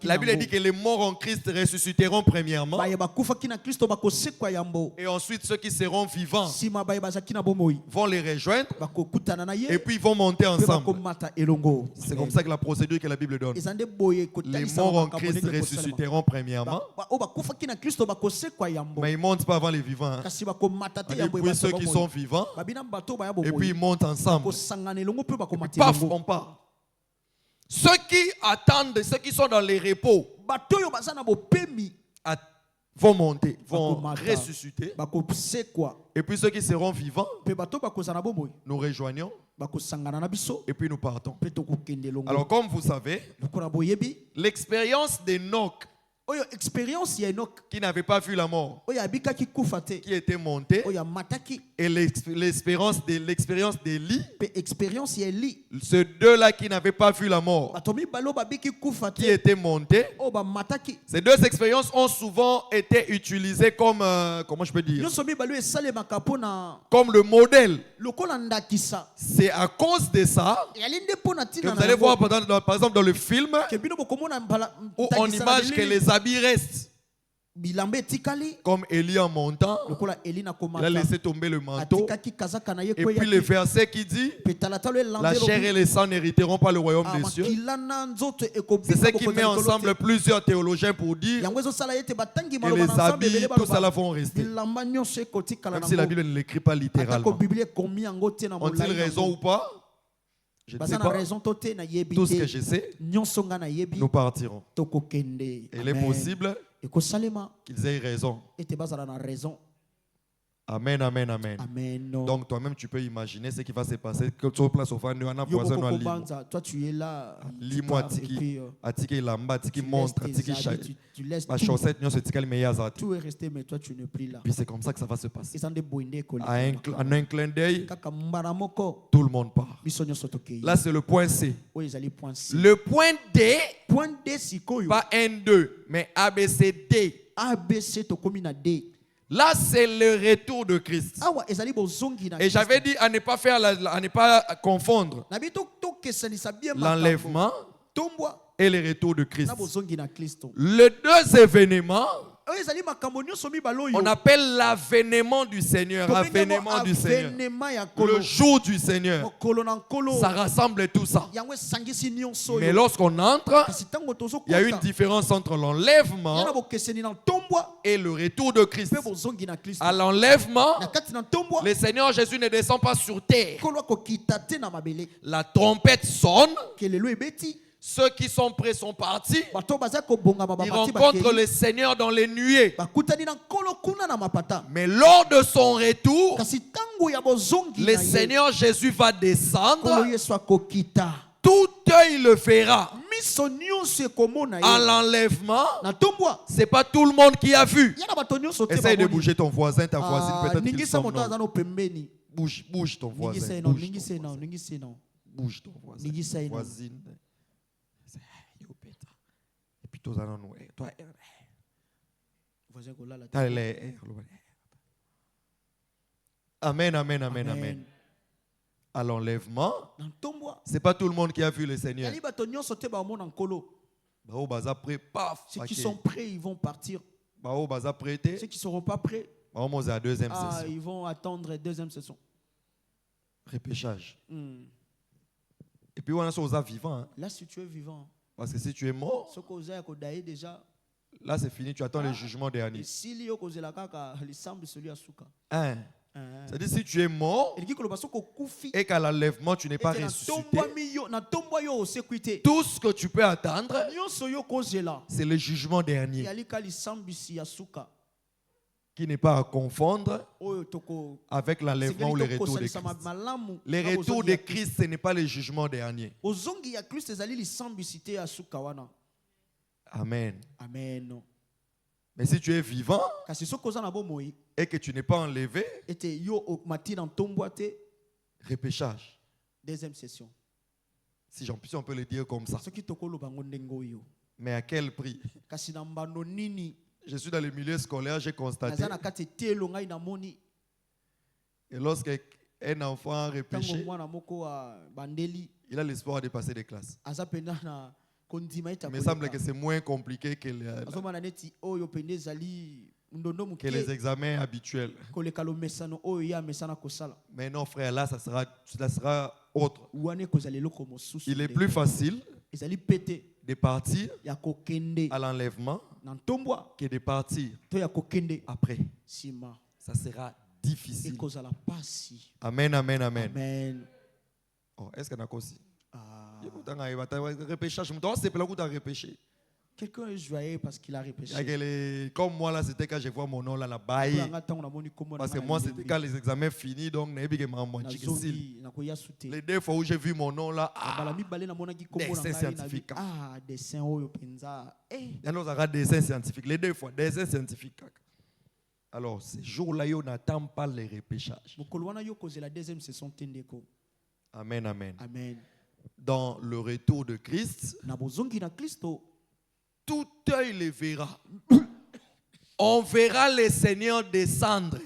La Bible dit que les morts en Christ ressusciteront premièrement. Et ensuite ceux qui seront vivants vont les rejoindre. Et puis ils vont monter ensemble. C'est comme ça que la procédure que la Bible donne. Les morts en Christ ressusciteront premièrement. Mais ils ne montent pas avant les vivants. Et puis ceux qui sont vivants. Et puis ils montent ensemble. Paf, on part. Ceux qui attendent, ceux qui sont dans les repos, vont monter, vont ressusciter. Et puis ceux qui seront vivants, nous rejoignons. Et puis nous partons. Alors comme vous savez, l'expérience d'Enoch, qui n'avait pas vu la mort, qui était monté, et l'expérience d'Élie, ces deux-là qui n'avaient pas vu la mort, qui étaient montés, ces deux expériences ont souvent été utilisées comme, comment je peux dire, comme le modèle. C'est à cause de ça que vous allez voir par exemple dans le film où on imagine que les habits restent. Comme Élie en montant, il a laissé tomber le manteau. Et puis le verset qui dit, la chair et le sang n'hériteront pas le royaume des cieux. C'est ce qui met ensemble plusieurs théologiens pour dire que les habits, tout ça là vont rester. Même si la Bible ne l'écrit pas littéralement. Ont-ils raison ou pas? Je ne sais pas. Tout ce que je sais, nous partirons. Et il est possible qu'ils aient raison. Amen, amen, amen. Donc toi-même tu peux imaginer ce qui va se passer. Toi tu es là. Tout est resté, mais toi tu n'es plus là. Puis c'est comme ça que ça va se passer. En un clin d'œil, tout le monde part. Là c'est le point C. Le point D, pas N2, mais ABCD. Là, c'est le retour de Christ. Et j'avais dit à ne pas faire, à ne pas confondre l'enlèvement et le retour de Christ. Les deux événements, on appelle l'avènement du Seigneur. L'avènement du Seigneur. Le jour du Seigneur. Ça rassemble tout ça. Mais lorsqu'on entre, il y a une différence entre l'enlèvement et le retour de Christ. À l'enlèvement, le Seigneur Jésus ne descend pas sur terre. La trompette sonne. Ceux qui sont prêts sont partis. Ils rencontrent le Seigneur dans les nuées. Mais lors de son retour, le Seigneur Jésus va descendre. Tout œil le verra. À l'enlèvement, ce n'est pas tout le monde qui a vu. Essaye de bouger ton voisin, ta voisine, peut-être qu'il somnole. Bouge ton voisin. Bouge ton voisin. Voisine. Amen, amen, amen, amen. À l'enlèvement, ce n'est pas tout le monde qui a vu le Seigneur. Ceux qui sont prêts, ils vont partir. Ceux qui ne seront pas prêts, ils vont attendre la deuxième session. Repêchage. Et puis on a ça vivant. Hein. Là, si tu es vivant. Parce que si tu es mort, déjà, là c'est fini, tu attends le jugement dernier. Hein. C'est-à-dire si tu es mort et qu'à l'enlèvement tu n'es pas ressuscité, tout ce que tu peux attendre, c'est le jugement dernier. Qui n'est pas à confondre avec l'enlèvement ou le retour de Christ. Le retour de Christ, ce n'est pas le jugement dernier. Amen. Amen. Mais si tu es vivant et que tu n'es pas enlevé, repêchage. Deuxième session. Si on peut le dire comme ça. Mais à quel prix? Je suis dans le milieu scolaire, j'ai constaté. Et lorsqu'un enfant repêché, il a l'espoir de passer des classes. Il me semble que c'est moins compliqué que les examens habituels. Mais non, frère, là, ça sera autre. Il est plus facile de partir à l'enlèvement que de partir après. Ça sera difficile. Amen, amen, amen. Amen. Oh, est-ce qu'on a aussi? Quelqu'un est joyeux parce qu'il a repêché. Comme moi là, c'était quand je vois mon nom là, la baille. Parce que moi, c'était quand les examens finis, donc les deux fois où j'ai vu mon nom là, dessin scientifique. Dessin scientifique. Les deux fois, dessin scientifique. Alors, ces jours-là, on n'attend pas les repêchages. Amen, amen. Amen. Dans le retour de Christ, tout œil le verra. On verra le Seigneur descendre.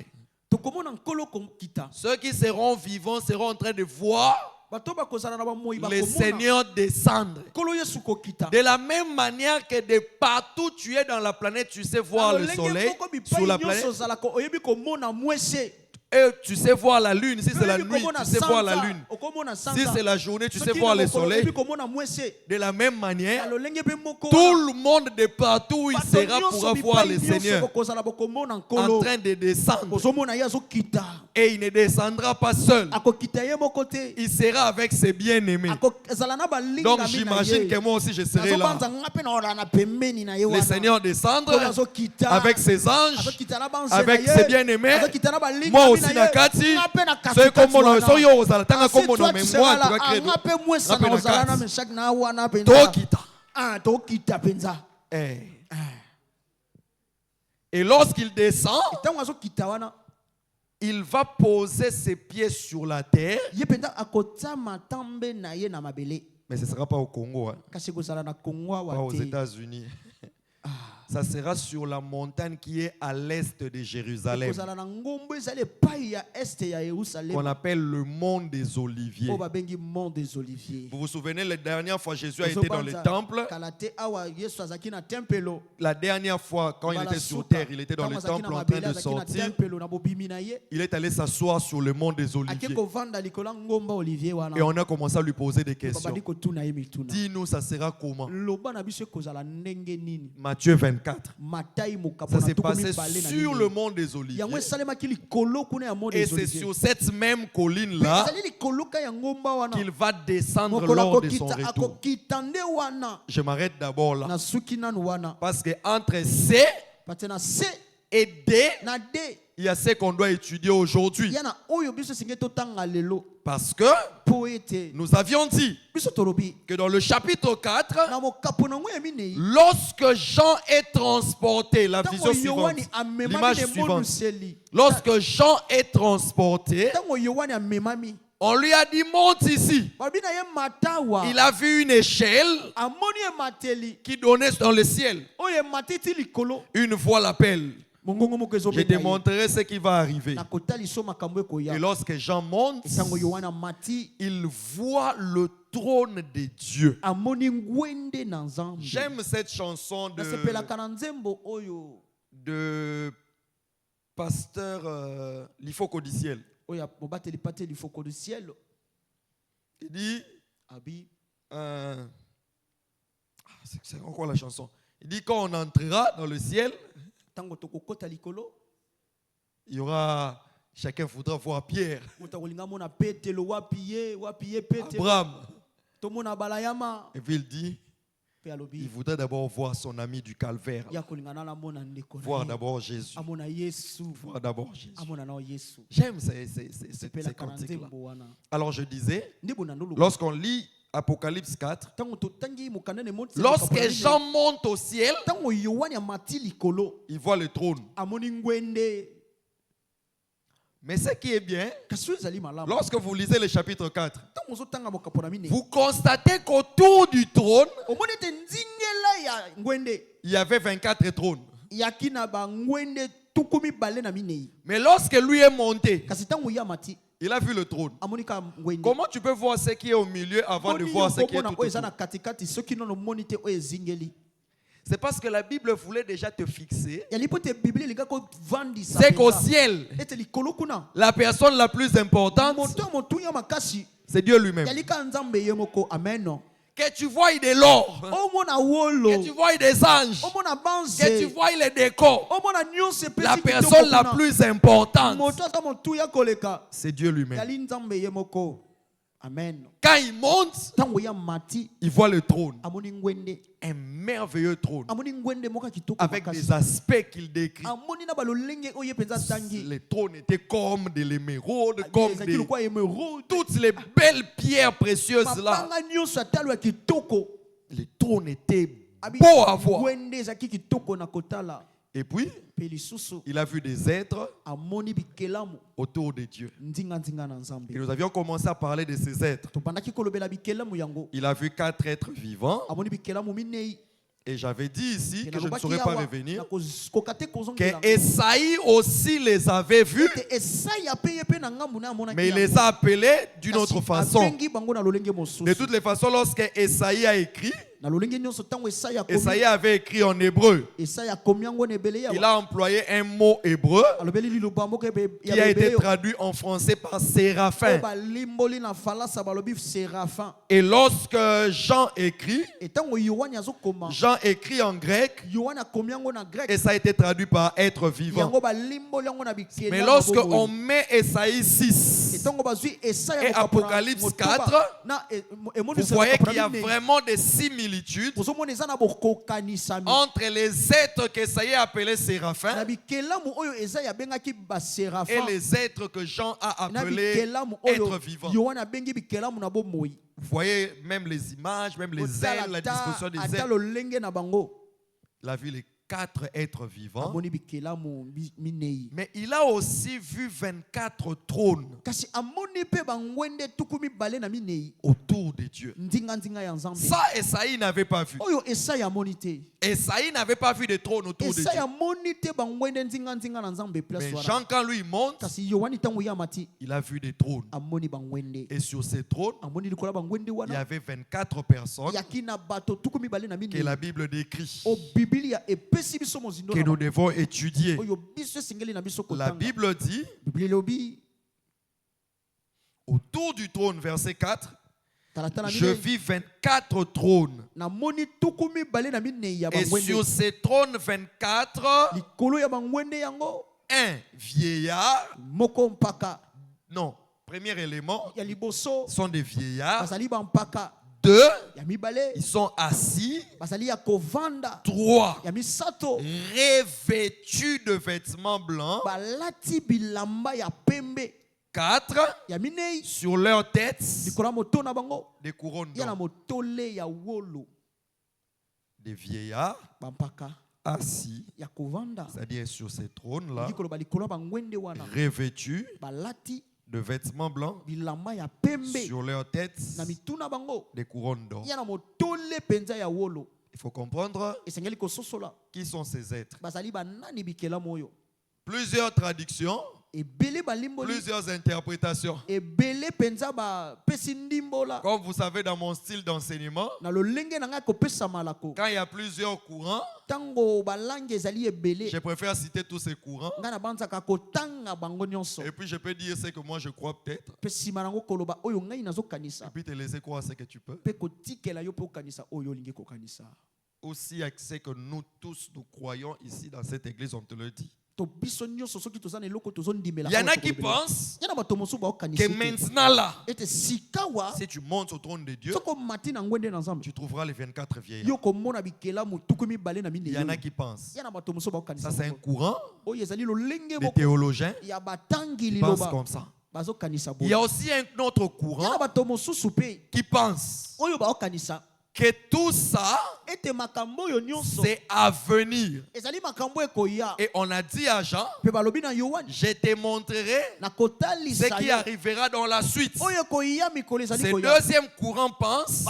Ceux qui seront vivants seront en train de voir le Seigneur descendre. De la même manière que de partout tu es dans la planète, tu sais voir le soleil sur la planète. Et tu sais voir la lune. Si c'est la nuit, tu sais voir la lune. Si c'est la journée, tu sais voir le soleil. De la même manière, tout le monde de partout où il sera pourra voir le Seigneur en train de descendre. Et il ne descendra pas seul. Il sera avec ses bien-aimés. Donc j'imagine que moi aussi je serai là. Le Seigneur descendre avec ses anges, avec ses bien-aimés. Moi aussi nakati. C'est comme on so yo ozala tanga comme on mais moi tu vas créer. Tokita penza. Et lorsqu'il descend, il va poser ses pieds sur la terre. Mais ce ne sera pas au Congo, hein. Pas aux États-Unis. Ça sera sur la montagne qui est à l'est de Jérusalem, qu'on appelle le mont des Oliviers. Vous vous souvenez, la dernière fois Jésus a été dans le temple. La dernière fois quand il était sur terre, il était dans le temple en train de sortir. Il est allé s'asseoir sur le mont des Oliviers. Et on a commencé à lui poser des questions. Dis-nous, ça sera comment? Matthieu 24. Ça s'est passé sur le mont des Oliviers. Et c'est sur cette même colline-là qu'il va descendre lors de son retour. Je m'arrête d'abord là. Parce que entre C et D, il y a ce qu'on doit étudier aujourd'hui. Parce que nous avions dit que dans le chapitre 4, lorsque Jean est transporté, la vision suivante, l'image suivante, lorsque Jean est transporté, on lui a dit monte ici. Il a vu une échelle qui donnait dans le ciel. Une voix l'appelle. Je te montrerai ce qui va arriver. Et lorsque Jean monte, il voit le trône de Dieu. J'aime cette chanson de pasteur Lifo Codiciel. Il dit C'est encore la chanson. Il dit quand on entrera dans le ciel, il y aura, chacun voudra voir Pierre, Abraham. Et puis il dit, il voudrait d'abord voir son ami du calvaire. Voir d'abord Jésus. Voir d'abord Jésus. J'aime ces cantiques-là. Alors je disais, lorsqu'on lit Apocalypse 4, lorsque Jean monte au ciel, il voit le trône. Mais ce qui est bien, lorsque vous lisez le chapitre 4, vous constatez qu'autour du trône, il y avait 24 trônes. Mais lorsque lui est monté, il a vu le trône. Comment tu peux voir ce qui est au milieu avant de voir ce qui est tout autour? C'est parce que la Bible voulait déjà te fixer. C'est qu'au ciel, la personne la plus importante, c'est Dieu lui-même. Que tu vois des l'or, que tu vois des anges, que tu vois les décors, la personne la plus importante, c'est Dieu lui-même. Quand il monte, il voit le trône. Un merveilleux trône. Avec des aspects qu'il décrit. Les trônes étaient comme de l'émeraude, comme toutes les belles pierres précieuses là. Les trônes étaient beaux à voir. Et puis, il a vu des êtres autour de Dieu. Et nous avions commencé à parler de ces êtres. Il a vu 4 êtres vivants. Et j'avais dit ici que je ne saurais pas revenir, que Esaïe aussi les avait vus, mais il les a appelés d'une autre façon. De toutes les façons, lorsque Esaïe a écrit, Esaïe avait écrit en hébreu. Il a employé un mot hébreu qui a été traduit en français par séraphin. Et lorsque Jean écrit, Jean écrit en grec et ça a été traduit par être vivant. Mais lorsque on met Esaïe 6 et Apocalypse 4, vous voyez qu'il y a vraiment des similitudes entre les êtres qu'Esaïe a appelés séraphins et les êtres que Jean a appelés êtres vivants. Vous voyez même les images, même les ailes, la disposition des ailes. Il a vu les 4 êtres vivants. Mais il a aussi vu 24 trônes autour de Dieu. Ça, Esaïe n'avait pas vu. Esaïe n'avait pas vu de trône autour de Dieu. Mais Jean, quand lui monte, il a vu des trônes. Et sur ces trônes, il y avait 24 personnes que la Bible décrit, que nous devons étudier. La Bible dit, autour du trône, verset 4, je vis 24 trônes. Et sur ces trônes 24, un vieillard. Non, premier élément, sont des vieillards. 2, ils sont assis. 3, revêtus de vêtements blancs. 4, sur leur tête, des couronnes d'or. Des vieillards assis, c'est-à-dire sur ces trônes-là, revêtus de vêtements blancs, sur leur tête, des couronnes d'or. Il faut comprendre qui sont ces êtres. Plusieurs traductions Plusieurs interprétations. Comme vous savez, dans mon style d'enseignement, quand il y a plusieurs courants, je préfère citer tous ces courants. Et puis je peux dire ce que moi je crois peut-être. Et puis te laisser croire ce que tu peux. Aussi accès que nous tous nous croyons ici dans cette église, on te le dit. Il y en a qui pensent que maintenant là, si tu montes au trône de Dieu, tu trouveras les 24 vieillards. Il y en a qui pensent. Ça c'est un courant des théologiens qui pensent comme ça. Il y a aussi un autre courant qui pense que tout ça, c'est à venir. Et on a dit à Jean, je te montrerai ce qui arrivera dans la suite. Ce deuxième courant pense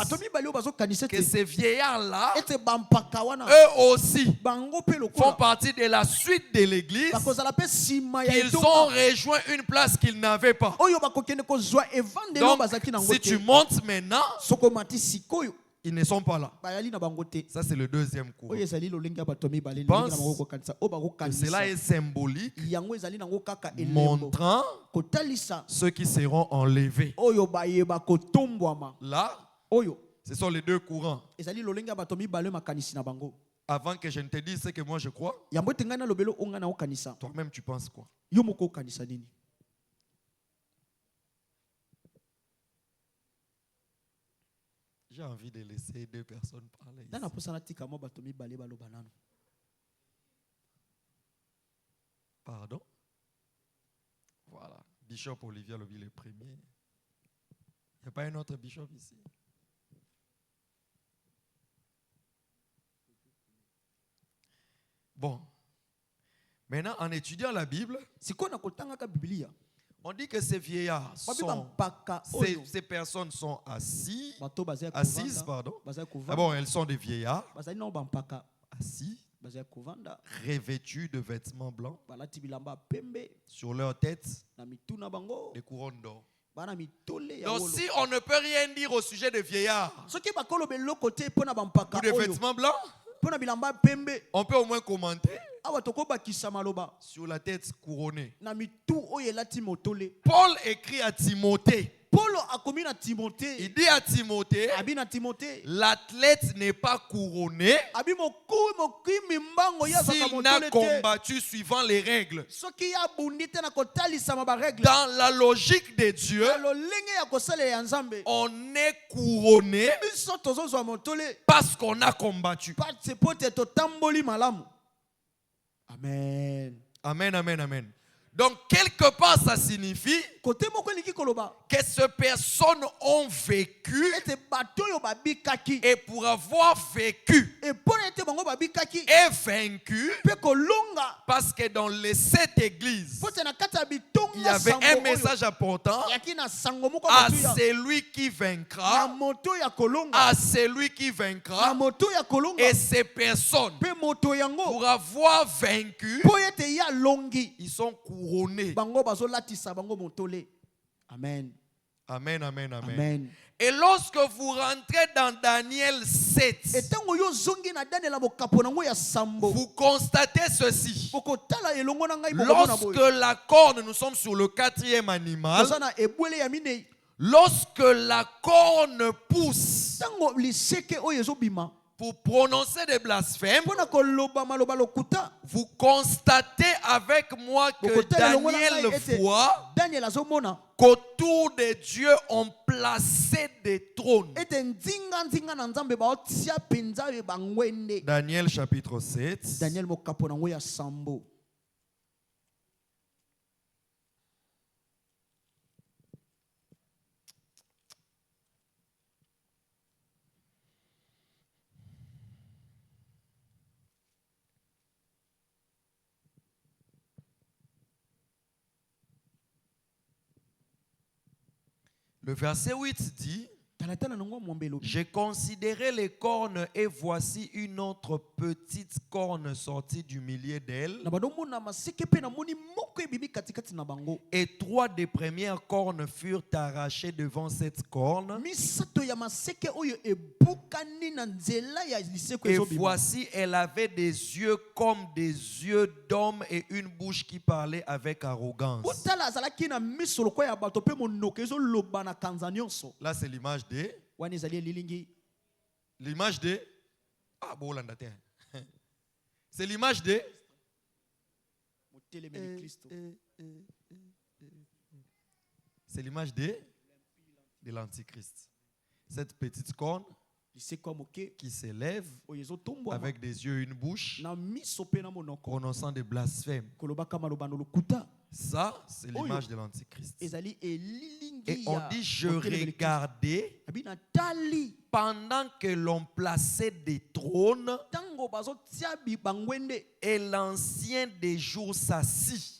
que ces vieillards-là, eux aussi, font partie de la suite de l'église, qu'ils ont rejoint une place qu'ils n'avaient pas. Donc, si tu montes maintenant, ils ne sont pas là. Ça, c'est le deuxième courant. Je pense que cela est symbolique, montrant ceux qui seront enlevés. Là, ce sont les deux courants. Avant que je ne te dise ce que moi je crois, toi-même tu penses quoi? J'ai envie de laisser deux personnes parler ici. Pardon? Voilà. Bishop Olivier Lobi le premier. Il n'y a pas un autre bishop ici? Bon. Maintenant, en étudiant la Bible, on dit que ces vieillards ces personnes sont assises, pardon. D'abord, elles sont des vieillards, assis, revêtus de vêtements blancs, sur leur tête, des couronnes d'or. Donc si on ne peut rien dire au sujet des vieillards ou des vêtements blancs, on peut au moins commenter sur la tête couronnée. Paul écrit à Timothée. Il dit à Timothée, l'athlète n'est pas couronné s'il n'a combattu suivant les règles. Dans la logique de Dieu, on est couronné parce qu'on a combattu. Amen. Amen, amen, amen. Donc, quelque part, ça signifie que ces personnes ont vécu, et pour avoir vécu et vaincu, parce que dans les 7 églises, il y avait un message important à celui qui vaincra, à celui qui vaincra, et ces personnes, pour avoir vaincu, ils sont couronnés. Amen. Amen, amen, amen. Et lorsque vous rentrez dans Daniel 7, vous constatez ceci. Lorsque la corne, nous sommes sur le 4e animal, lorsque la corne pousse pour prononcer des blasphèmes, vous constatez avec moi que Daniel voit qu'autour de Dieu on placé des trônes. Daniel chapitre 7. Le verset 8 dit, J'ai considéré les cornes et voici une autre petite corne sortie du milieu d'elles. Et 3 des premières cornes furent arrachées devant cette corne. Et voici, elle avait des yeux comme des yeux d'homme et une bouche qui parlait avec arrogance. Là, c'est l'image de... L'image de... Ah, bon, c'est l'image de... C'est l'image de l'Antichrist. Cette petite corne qui s'élève avec des yeux et une bouche, prononçant des blasphèmes. Ça, c'est l'image de l'Antichrist. Et on dit, je regardais pendant que l'on plaçait des trônes et l'ancien des jours s'assit.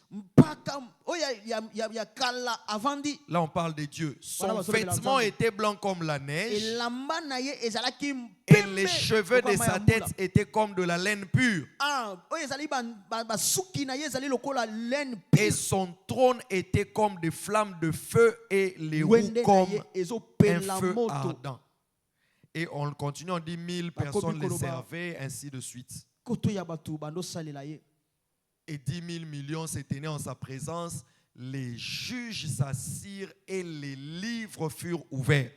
Là, on parle de Dieu. Son vêtement était blanc comme la neige et les cheveux de sa tête étaient comme de la laine pure. Et son trône était comme des flammes de feu et les roues comme un feu ardent. Et on continue, on dit 1000 personnes les servaient, ainsi de suite. Et 10 000 millions se tenaient en sa présence. Les juges s'assirent et les livres furent ouverts.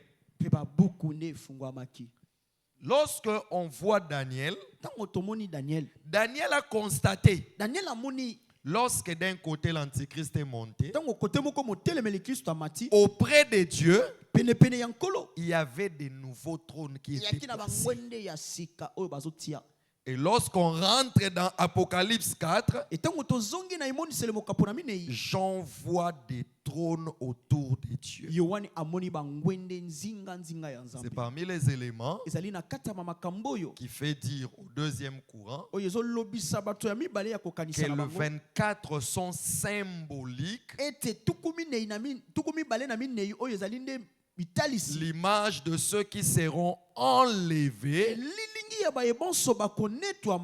Lorsque on voit Daniel, Daniel a constaté, lorsque d'un côté l'Antichrist est monté, auprès de Dieu, il y avait des nouveaux trônes qui étaient placés. Et lorsqu'on rentre dans Apocalypse 4, j'en vois des trônes autour de Dieu. C'est parmi les éléments qui fait dire au deuxième courant que le 24 sont symboliques. L'image de ceux qui seront enlevés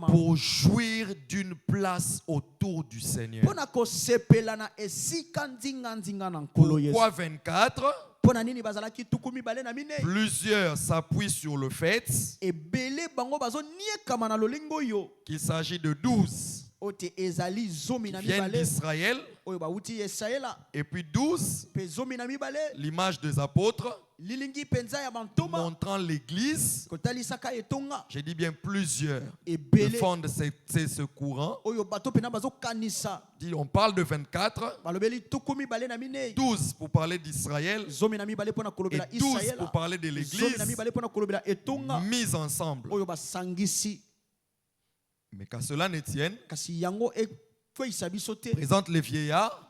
pour jouir d'une place autour du Seigneur. Pourquoi 24? Plusieurs s'appuient sur le fait qu'il s'agit de 12 qui viennent d'Israël, et puis 12, l'image des apôtres montrant l'église. J'ai dit bien plusieurs défendent ce courant. On parle de 24, 12 pour parler d'Israël et 12 pour parler de l'église mis ensemble. Mais qu'à cela ne tienne, présente les vieillards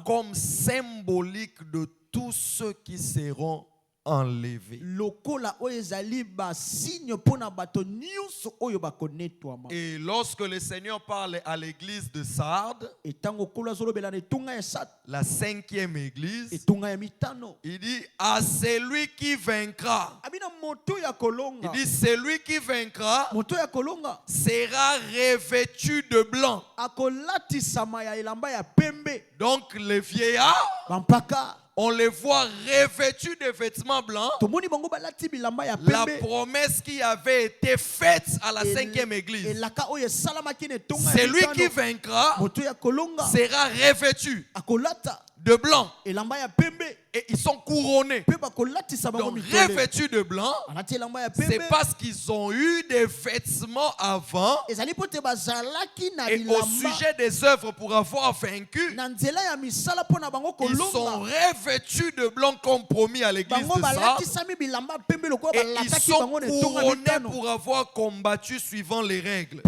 comme symbolique de tous ceux qui seront enlevés. Et lorsque le Seigneur parle à l'église de Sardes, la 5e église, il dit à celui qui vaincra. Il dit celui qui vaincra sera revêtu de blanc. Donc les vieillards, on les voit revêtus de vêtements blancs. La promesse qui avait été faite à la 5e église. Celui qui vaincra sera revêtu de blanc. Et ils sont couronnés. Donc revêtus de blanc, c'est parce qu'ils ont eu des vêtements avant. Et au sujet des œuvres pour avoir vaincu, ils sont revêtus de blanc comme promis à l'église de Sardes. Et ils sont couronnés pour avoir combattu suivant les règles.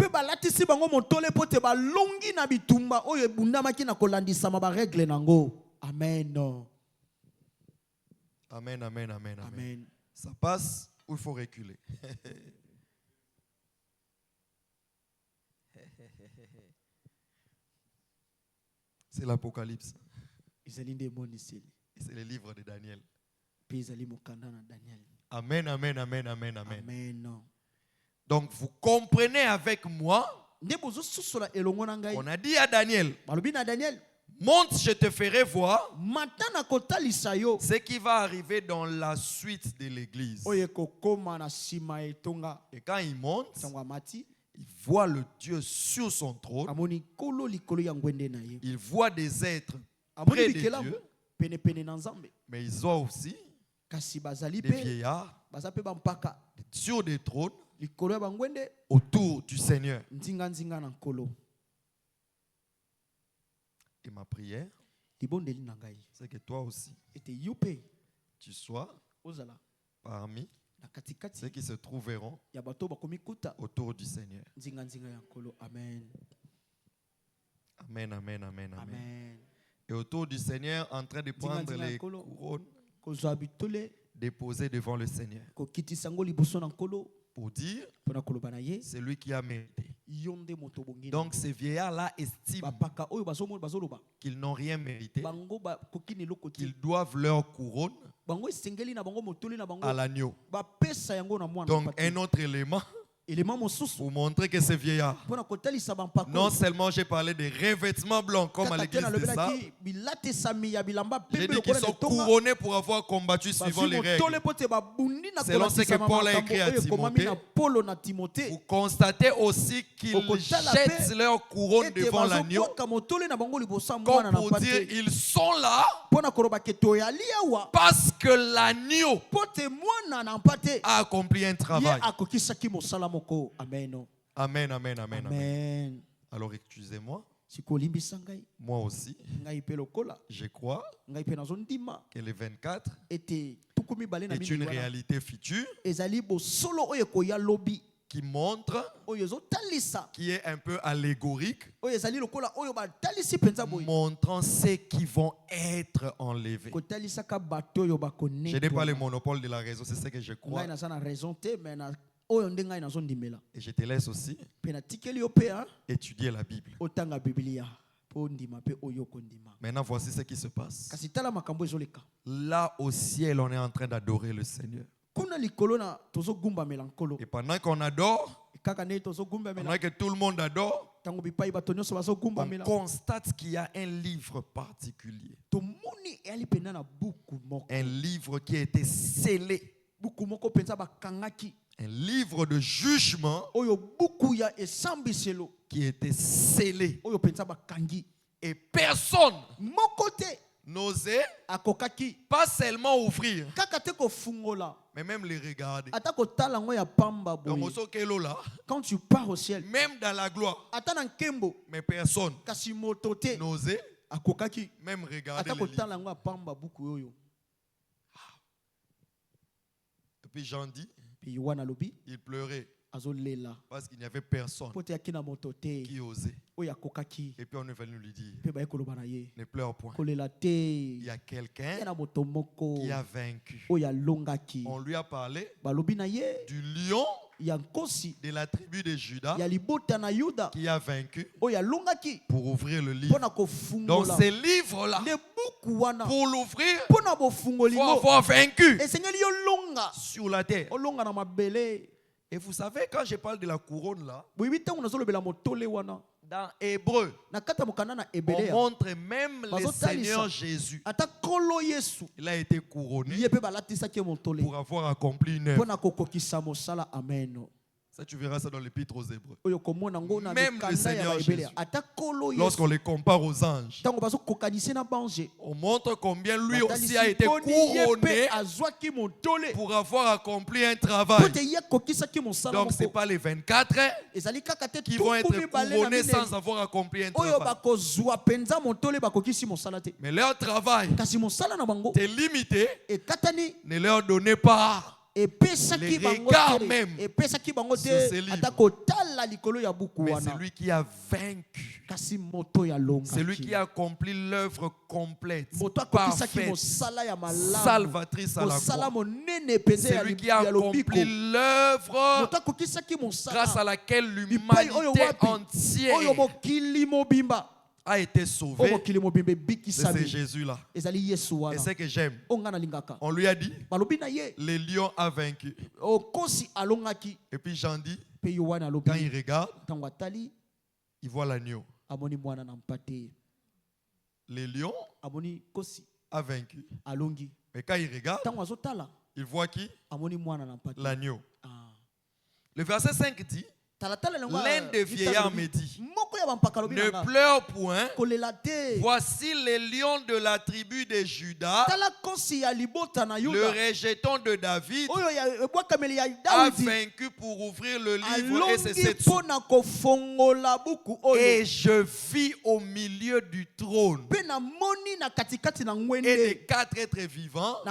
Amen. Amen, amen, amen, amen. Ça passe ou il faut reculer? C'est l'Apocalypse. C'est le livre de Daniel. Amen, amen, amen, amen, amen. Donc vous comprenez avec moi, on a dit à Daniel, monte, je te ferai voir ce qui va arriver dans la suite de l'église. Et quand il monte, il voit le Dieu sur son trône. Il voit des êtres près de Dieu. Mais ils ont aussi des vieillards sur des trônes autour du Seigneur. Et ma prière, c'est que toi aussi, tu sois parmi ceux qui se trouveront autour du Seigneur. Amen. Amen, amen, amen, amen. Et autour du Seigneur, en train de prendre les couronnes déposées devant le Seigneur. Pour dire, c'est lui qui a mérité. Donc ces vieillards-là estiment qu'ils n'ont rien mérité, qu'ils doivent leur couronne à l'agneau. Donc un autre élément pour montrer que c'est vieillard. Non seulement j'ai parlé des revêtements blancs comme à l'église de ça, j'ai dit qu'ils sont couronnés pour avoir combattu suivant les règles. Selon ce que Paul a écrit à Timothée, vous constatez aussi qu'ils jettent leur couronne devant l'agneau comme pour dire ils sont là parce que l'agneau a accompli un travail. Amen. Amen, amen, amen, amen. Alors excusez-moi. Moi aussi, je crois que le 24 est une réalité future qui montre, qui est un peu allégorique, montrant ceux qui vont être enlevés. Je n'ai pas le monopole de la raison, c'est ce que je crois. Et je te laisse aussi étudier la Bible. Maintenant, voici ce qui se passe. Là au ciel, on est en train d'adorer le Seigneur. Et pendant qu'on adore, pendant que tout le monde adore, on constate qu'il y a un livre particulier. Un livre qui a été scellé. Un livre de jugement qui était scellé. Et personne n'osait pas seulement ouvrir, mais même les regarder. Donc, quand tu pars au ciel, même dans la gloire, mais personne n'osait même regarder les livres. Et puis Jean dit, il pleurait parce qu'il n'y avait personne qui osait. Et puis on est venu lui dire, ne pleure point. Il y a quelqu'un qui a vaincu. On lui a parlé du lion de la tribu de Juda qui a vaincu pour ouvrir le livre. Donc ces livres-là, pour l'ouvrir, il faut avoir vaincu sur la terre. Et vous savez, quand je parle de la couronne là, dans Hébreu, on montre même le Seigneur Jésus. Il a été couronné pour avoir accompli une œuvre. Ça, tu verras ça dans l'Épître aux Hébreux. Même le Seigneur Jésus, lorsqu'on les compare aux anges, on montre combien lui aussi a été couronné pour avoir accompli un travail. Donc ce n'est pas les 24 qui vont être couronnés sans avoir accompli un travail. Mais leur travail est limité. Ne leur donnez pas les regards même sur ces livres. Mais c'est lui qui a vaincu. C'est lui qui a accompli l'œuvre complète, parfaite, salvatrice à la croix. C'est lui qui a accompli l'œuvre grâce à laquelle l'humanité entière a été sauvé, c'est ce Jésus-là. Et ce que j'aime, on lui a dit, le lion a vaincu. Et puis Jean dit, quand il regarde, il voit l'agneau. Le lion a vaincu. Mais quand il regarde, il voit qui? L'agneau. Le verset 5 dit, l'un des vieillards me dit, ne pleure point, voici les lions de la tribu de Juda, le rejeton de David, a vaincu pour ouvrir le livre et ses 7 sceaux. Et je vis au milieu du trône et des 4 êtres vivants, et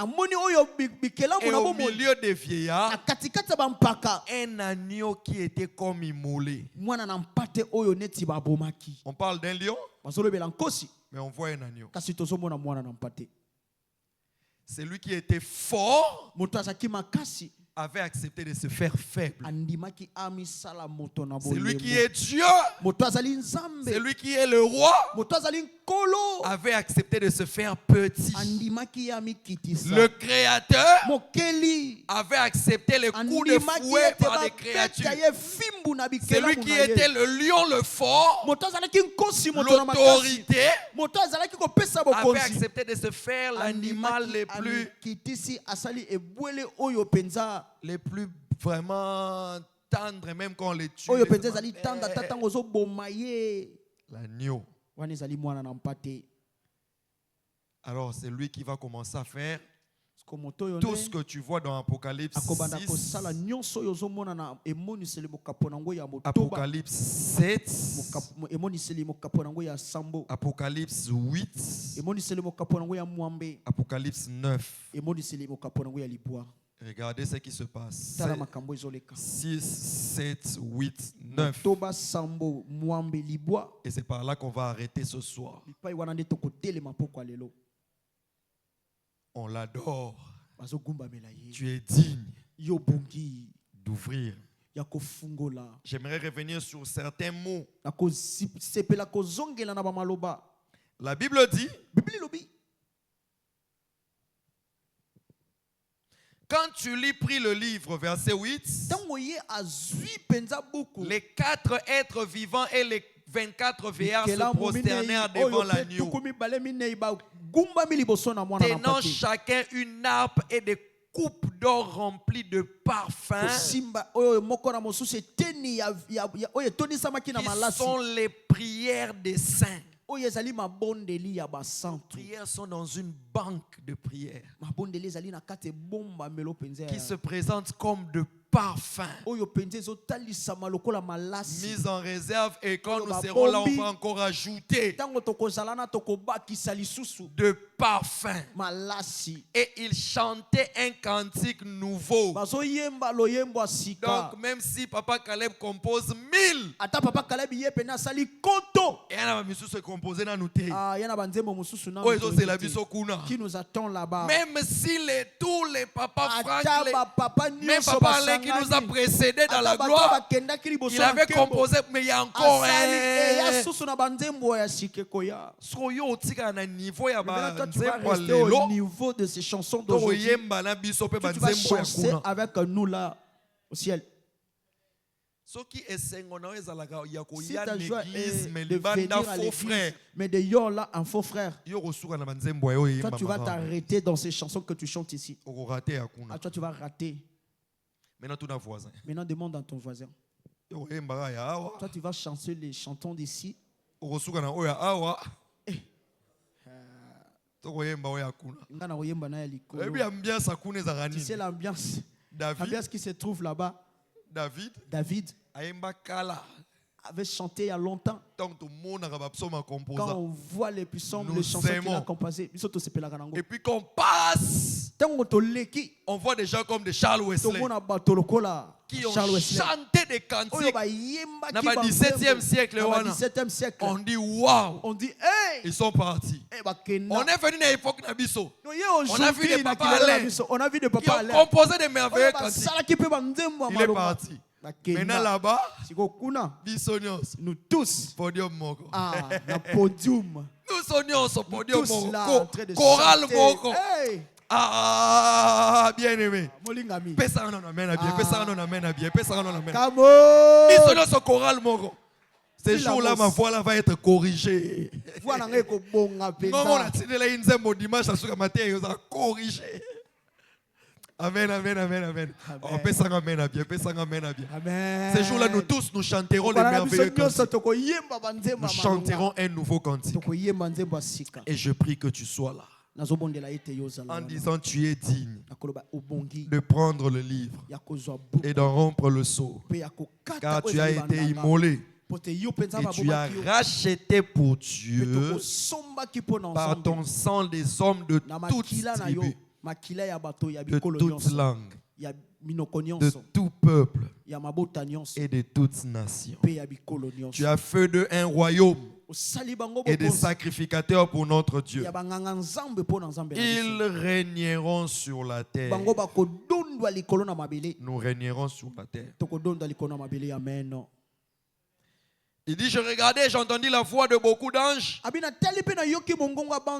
au milieu des vieillards, un agneau qui était comme immolé. On parle d'un lion, mais on voit un agneau. Celui qui était fort avait accepté de se faire faible. Celui qui est Dieu, celui qui est le roi, avait accepté de se faire petit. Le Créateur avait accepté les coups de fouet par des créatures. Celui qui était le lion, le fort, l'autorité, avait accepté de se faire l'animal les plus vraiment tendres, même quand on les tue. L'agneau. Alors c'est lui qui va commencer à faire tout ce que tu vois dans Apocalypse 6, Apocalypse 7, Apocalypse 8, Apocalypse 9. Regardez ce qui se passe. 6, 7, 8, 9. Et c'est par là qu'on va arrêter ce soir. On l'adore. Tu es digne d'ouvrir. J'aimerais revenir sur certains mots. La Bible dit, quand tu lis pris le livre, verset 8, les 4 êtres vivants et les 24 vieillards se prosternèrent devant l'agneau, tenant chacun une harpe et des coupes d'or remplies de parfums, qui sont les prières des saints. Les prières sont dans une banque de prières qui se présente comme de parfum, mise en réserve, et quand nous serons là, on va encore ajouter de parfum. Et il chantait un cantique nouveau. Donc même si Papa Caleb compose 1000, et se composer dans nous, qui nous attend là-bas, même si tous les papas Franck, même Papa Alain qui nous a précédés dans la gloire, il avait composé, mais il y a encore au niveau de ces chansons d'aujourd'hui. Tu vas chanter avec nous là au ciel. Si ta joie est de venir à l'église, mais de yon là un faux frère, toi tu vas t'arrêter dans ces chansons que tu chantes ici. Toi tu vas rater. Maintenant demande à ton voisin. Toi tu vas chanter les chantons d'ici. Tu sais l'ambiance qui se trouve là-bas. David avait chanté il y a longtemps. Quand on voit les puissants, les chansons qu'il a composées, et puis qu'on passe, on voit des gens comme de Charles Wesley qui ont chanté des cantiques dans le 17e siècle. On dit waouh, on dit hey, ils sont partis. On est venu à l'époque Nabiso. On a vu des papas Alain qui ont composé des merveilleux cantiques. Il est parti. Maintenant là-bas, nous tous, podium moko. Na podium. Nous sommes au podium moko. Chorale moko. Ah, bien aimé. Pesa non amène bien, pesa non amène bien, pesa non amène. Nous sommes au chorale moko. Ce jour-là, ma voix là va être corrigée. Voilà, on est bon à peine. Non, on a tiré la inzembo dimanche à ce matin, il a corrigé. Amen, amen, amen, amen. On peut s'en amener à bien, peut s'en amener à bien. Ce jour-là, nous tous, nous chanterons les merveilleux cantiques. Nous chanterons un nouveau cantique. Et je prie que tu sois là. En disant, tu es digne de prendre le livre et d'en rompre le sceau. Car tu as été immolé. Et tu as racheté pour Dieu par ton sang des hommes de toutes tribus, de toutes langues, de tout peuple et de toutes nations. Tu as fait d'eux un royaume et des sacrificateurs pour notre Dieu. Ils régneront sur la terre. Nous régnerons sur la terre. Il dit, je regardais et j'entendis la voix de beaucoup d'anges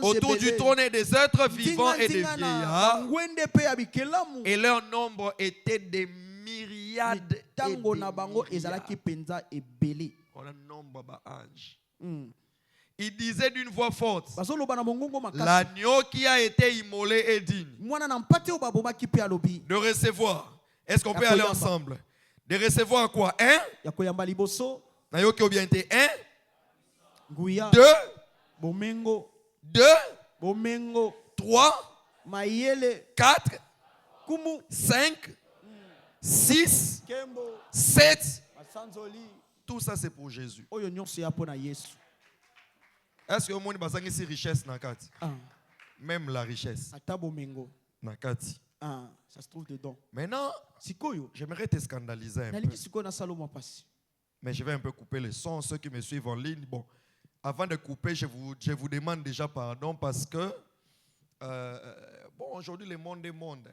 autour du trône et des êtres vivants et des vieillards. Et leur nombre était des myriades et des myriades. On a un nombre d'anges. Il disait d'une voix forte, l'agneau qui a été immolé est digne de recevoir. Est-ce qu'on peut aller ensemble? De recevoir quoi? Un? Nayoki ou bien été 1, 2, 3, 4, 5, 6, 7. Tout ça c'est pour Jésus. Est-ce que le monde a ici richesse nakati? Même la richesse. Nakati. Ça se trouve dedans. Maintenant, j'aimerais te scandaliser un peu. Mais je vais un peu couper le son. Ceux qui me suivent en ligne, bon, avant de couper, je vous demande déjà pardon parce que, bon, aujourd'hui, le monde est monde.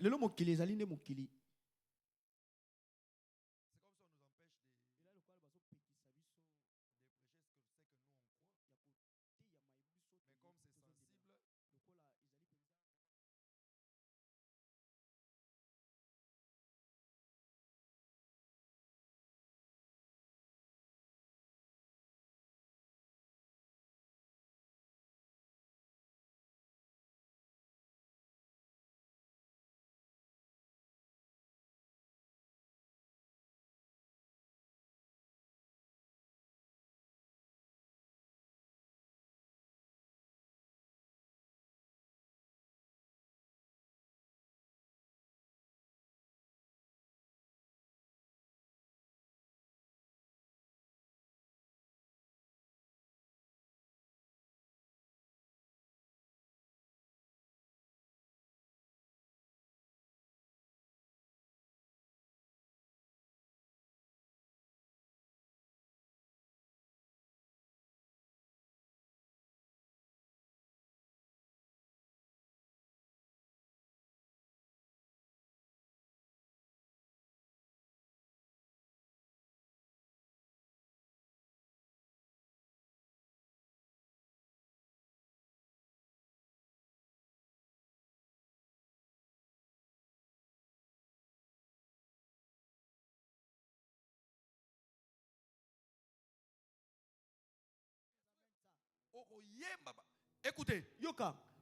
Écoutez,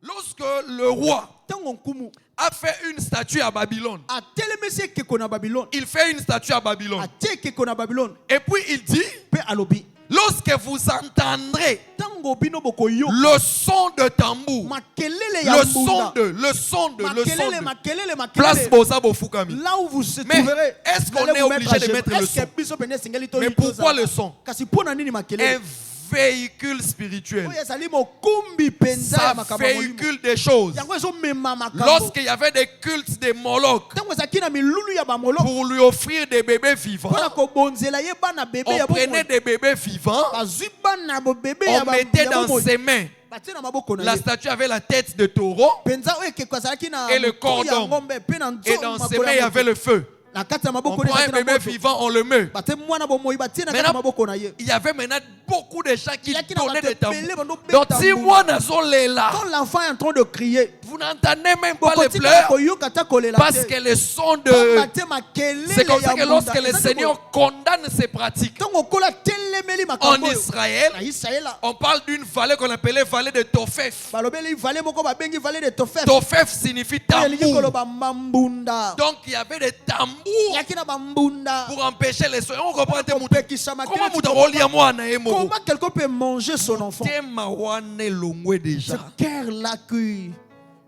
lorsque le roi a fait une statue à Babylone, il fait une statue à Babylone. Et puis il dit, lorsque vous entendrez le son de tambour, le son de place Bozabo Fukami. Mais est-ce qu'on est obligé de mettre le son? Mais pourquoi le son? Un véhicule spirituel. Ça véhicule des choses. Lorsqu'il y avait des cultes de Moloch, pour lui offrir des bébés vivants, on prenait des bébés vivants, on mettait dans ses mains. La statue avait la tête de taureau et le corps d'homme. Et dans ses mains, il y avait le feu. On prend un bébé vivant, on le met. Maintenant, il y avait maintenant beaucoup de gens qui donnaient des tambours. Donc si moi là, quand l'enfant est en train de crier, vous n'entendez même pas les pleurs parce que le son de... C'est comme ça que lorsque le Seigneur condamne ces pratiques en Israël, on parle d'une vallée qu'on appelait vallée de Topheth. Topheth signifie tambour. Donc il y avait des tambours pour empêcher les soins. On comprend comment quelqu'un peut manger son enfant? Ce cœur-là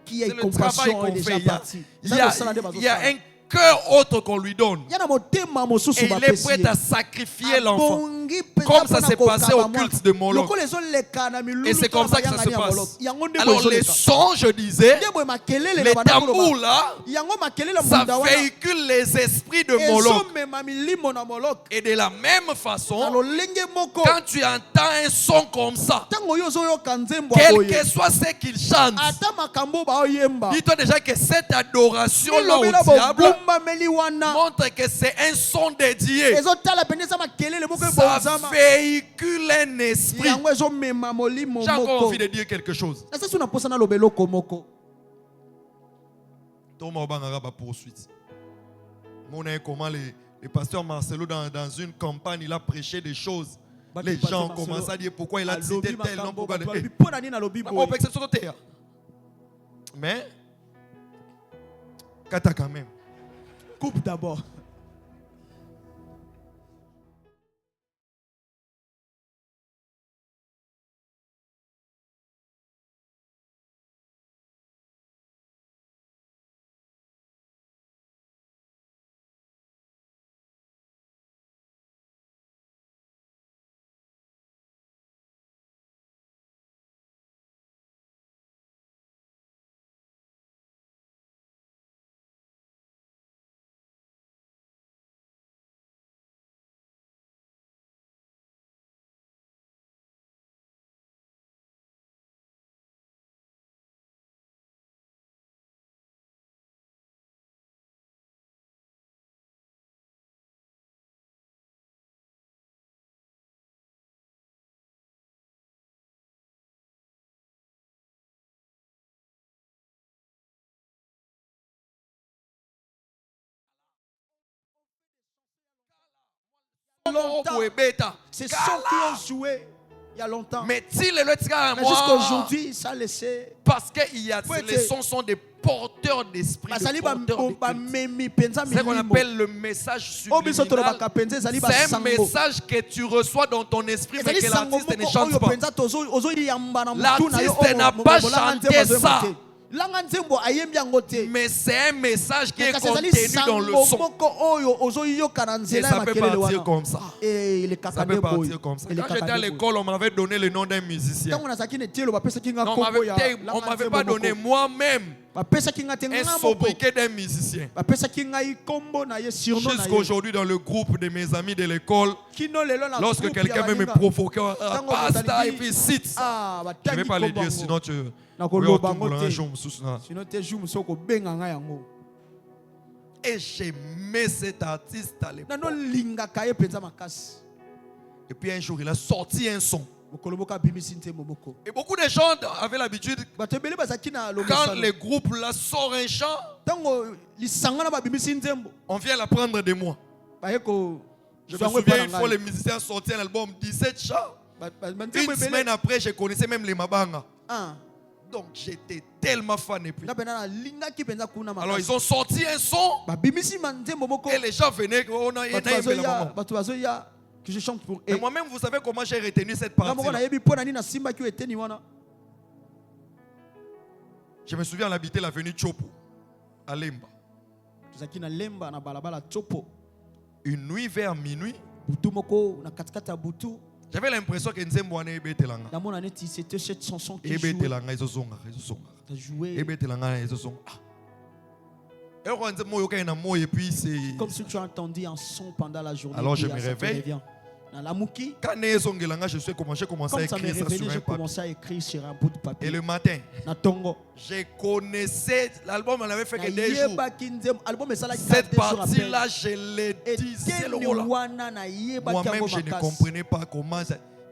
qui est compassion est déjà parti. Il y a un cœur autre qu'on lui donne. Et il est prêt à sacrifier l'enfant. Comme ça s'est passé au culte de Moloch. Et c'est comme ça que ça se passe. Alors les sons, je disais, les tambours là, ça véhicule les esprits de Moloch. Et de la même façon, quand tu entends un son comme ça, quel que soit ce qu'il chante, dis-toi déjà que cette adoration là au diable montre que c'est un son dédié. Ça véhicule un esprit. J'ai encore envie de dire quelque chose. Comment le pasteur Marcelo dans une campagne il a prêché des choses. Les gens ont commencé à dire pourquoi il a cité tel nom. Mais Kata quand même. Coupe d'abord. C'est ceux qui ont joué il y a longtemps. Mais jusqu'à aujourd'hui, ça laissé. Parce que les sons sont des porteurs d'esprit. C'est ce qu'on appelle le message subliminal. C'est un message que tu reçois dans ton esprit, mais que l'artiste ne chante pas. L'artiste n'a pas chanté ça. Mais c'est un message qui est contenu dans le son. Et ça peut partir comme ça. Ça peut partir comme ça. Quand j'étais à l'école, on m'avait donné le nom d'un musicien. On ne m'avait pas donné moi-même un sobriquet d'un musicien. Jusqu'aujourd'hui, dans le groupe de mes amis de l'école, lorsque quelqu'un veut me provoquer, et puis cite, je ne vais pas le dire, sinon tu... Et j'aimais cet artiste à l'époque. Et puis un jour, il a sorti un son. Et beaucoup de gens avaient l'habitude, quand le groupe là sort un chant, on vient l'apprendre de moi. Je me souviens une fois, les musiciens sortaient un album 17 chants. Une semaine après, je connaissais même les Mabanga. Donc j'étais tellement fan. Et puis, alors ils ont sorti un son. Et les gens venaient. Que je chante pour eux. Et moi-même, vous savez comment j'ai retenu cette partie. Je me souviens, on habitait l'avenue Chopo, à Lemba. Une nuit vers minuit, j'avais l'impression que Nzembo ane ebetelanga. C'était cette chanson qui jouait. Comme si tu as entendu un son pendant la journée. Alors je me réveille. Quand je suis commencé à écrire ça sur un commencé à écrire sur un bout de papier. Et le matin, je connaissais l'album, on avait fait que 2 jours. Cette partie-là, je l'ai dit, c'est le rôle. Moi-même, je ne comprenais pas comment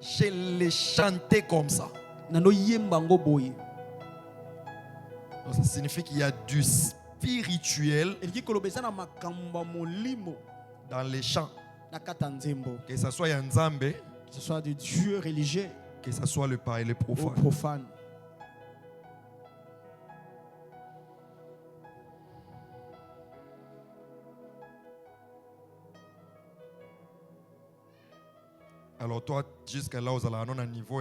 je l'ai chanté comme ça. Donc, ça signifie qu'il y a du spirituel dans les chants. Que ce soit Nzambe, que ce soit du Dieu religieux, que ce soit le païen et le profane. Alors toi, jusqu'à là, vous allez à un niveau,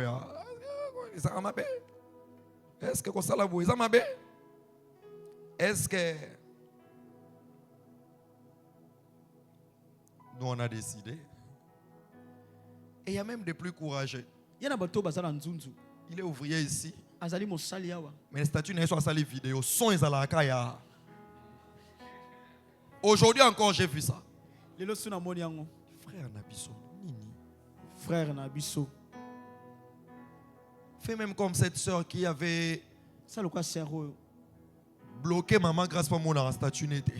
est-ce que ça la boue, est-ce que nous on a décidé? Et il y a même des plus courageux. Il est ouvrier ici. Mais les statuts n'est pas sur les vidéos. Son est à la kaya. Aujourd'hui encore j'ai vu ça. Frère Nabiso. Frère Nabiso. Fais même comme cette soeur qui avait bloqué maman grâce à mon statut n'était.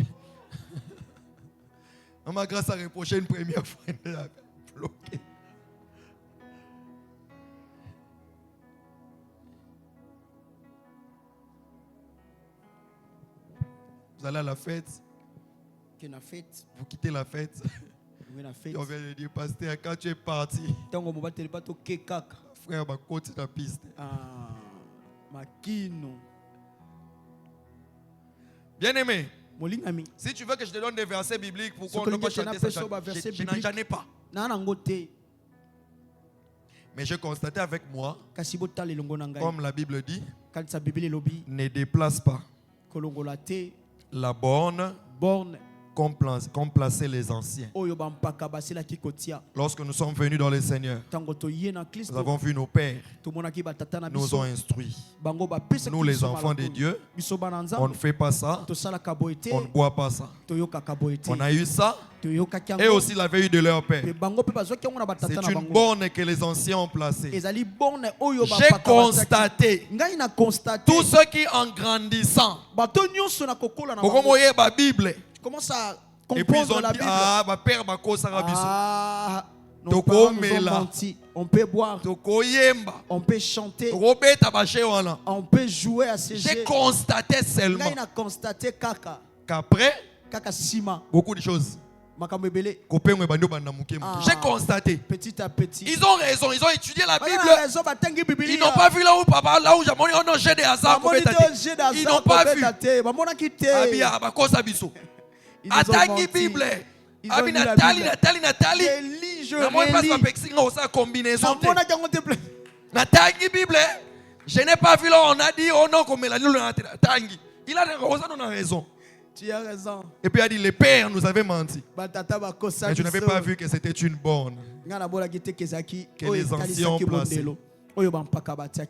Maman grâce à reprocher une première fois elle a bloqué. Vous allez à la fête. Vous quittez la fête. Et on vient de dire, pasteur, quand tu es parti, frère, ma côte la piste. Bien aimé, si tu veux que je te donne des versets bibliques, pourquoi on ne peut pas chanter ça? Je n'en ai pas. Mais j'ai constaté avec moi, comme la Bible dit, ne déplace pas la borne comme placer les anciens. Lorsque nous sommes venus dans le Seigneur, nous avons vu nos pères nous ont instruits. Nous les enfants de Dieu, on ne fait pas ça, on ne boit pas ça. On a eu ça et aussi il avait eu de leur père. C'est une borne que les anciens ont placée. J'ai constaté tous ceux qui en grandissant la Bible. Commence à et puis ils ont dit, ma père m'a on peut boire, on peut chanter, on peut jouer à ces jeux. J'ai constaté seulement qu'après, beaucoup de choses. J'ai constaté. Petit à petit. Ils ont raison, ils ont étudié la Bible. Ils n'ont pas vu là où papa, là où j'ai des hasards. Ils n'ont pas vu. Atangi Bible. Nathalie. Natangi Bible. Je n'ai pas vu là, on a dit, oh non, comme Tangi. Il a raison. Tu as raison. Et puis il a dit, les pères nous avaient menti. Mais tu n'avais pas vu que c'était une borne que les anciens ont placée,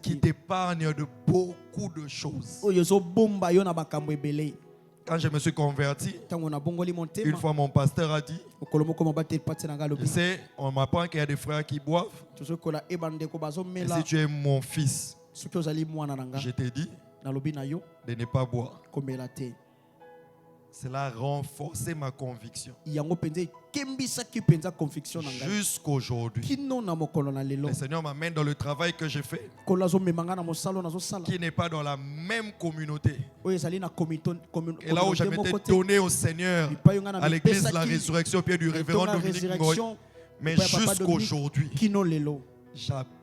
qui t'épargne de beaucoup de choses. Quand je me suis converti, une fois mon pasteur a dit, tu sais, on m'apprend qu'il y a des frères qui boivent. Et si tu es mon fils, je t'ai dit de ne pas boire. Cela a renforcé ma conviction. Jusqu'aujourd'hui. Le Seigneur m'amène dans le travail que j'ai fait, qui n'est pas dans la même communauté. Et là où je m'étais donné au Seigneur, à l'église de la résurrection au pied du révérend Dominique Ngoy, mais jusqu'aujourd'hui,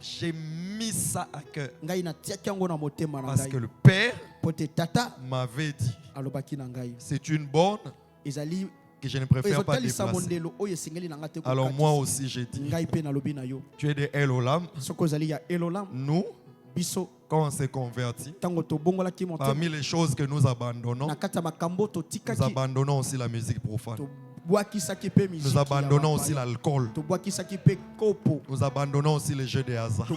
j'ai mis ça à cœur. Parce que le Père m'avait dit, c'est une borne que je ne préfère pas déplacer. Alors moi aussi j'ai dit, tu es des Elolam. Nous, quand on s'est converti, parmi les choses que nous abandonnons aussi la musique profane. Nous abandonnons aussi l'alcool. Nous abandonnons aussi les jeux de hasard.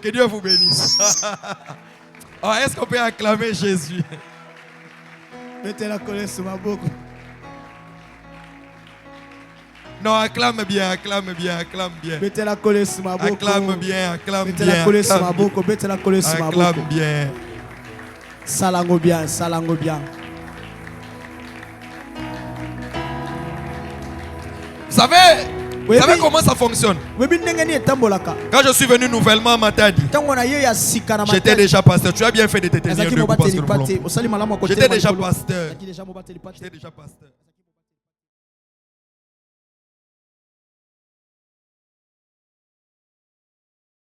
Que Dieu vous bénisse. Oh, est-ce qu'on peut acclamer Jésus? Mettez la colère sur ma bouche. Non, acclame bien, acclame bien, acclame bien. Mettez la colle sur ma bouche. Acclame bien, acclame bien. Mettez la colle sur ma bouche, mettez la colle sur ma bouche. Acclame bien. Salango bien, salango bien. Vous savez comment ça fonctionne? Quand je suis venu nouvellement à Matadi, j'étais déjà pasteur. Tu as bien fait de te tenir debout parce que nous voulons. J'étais déjà pasteur.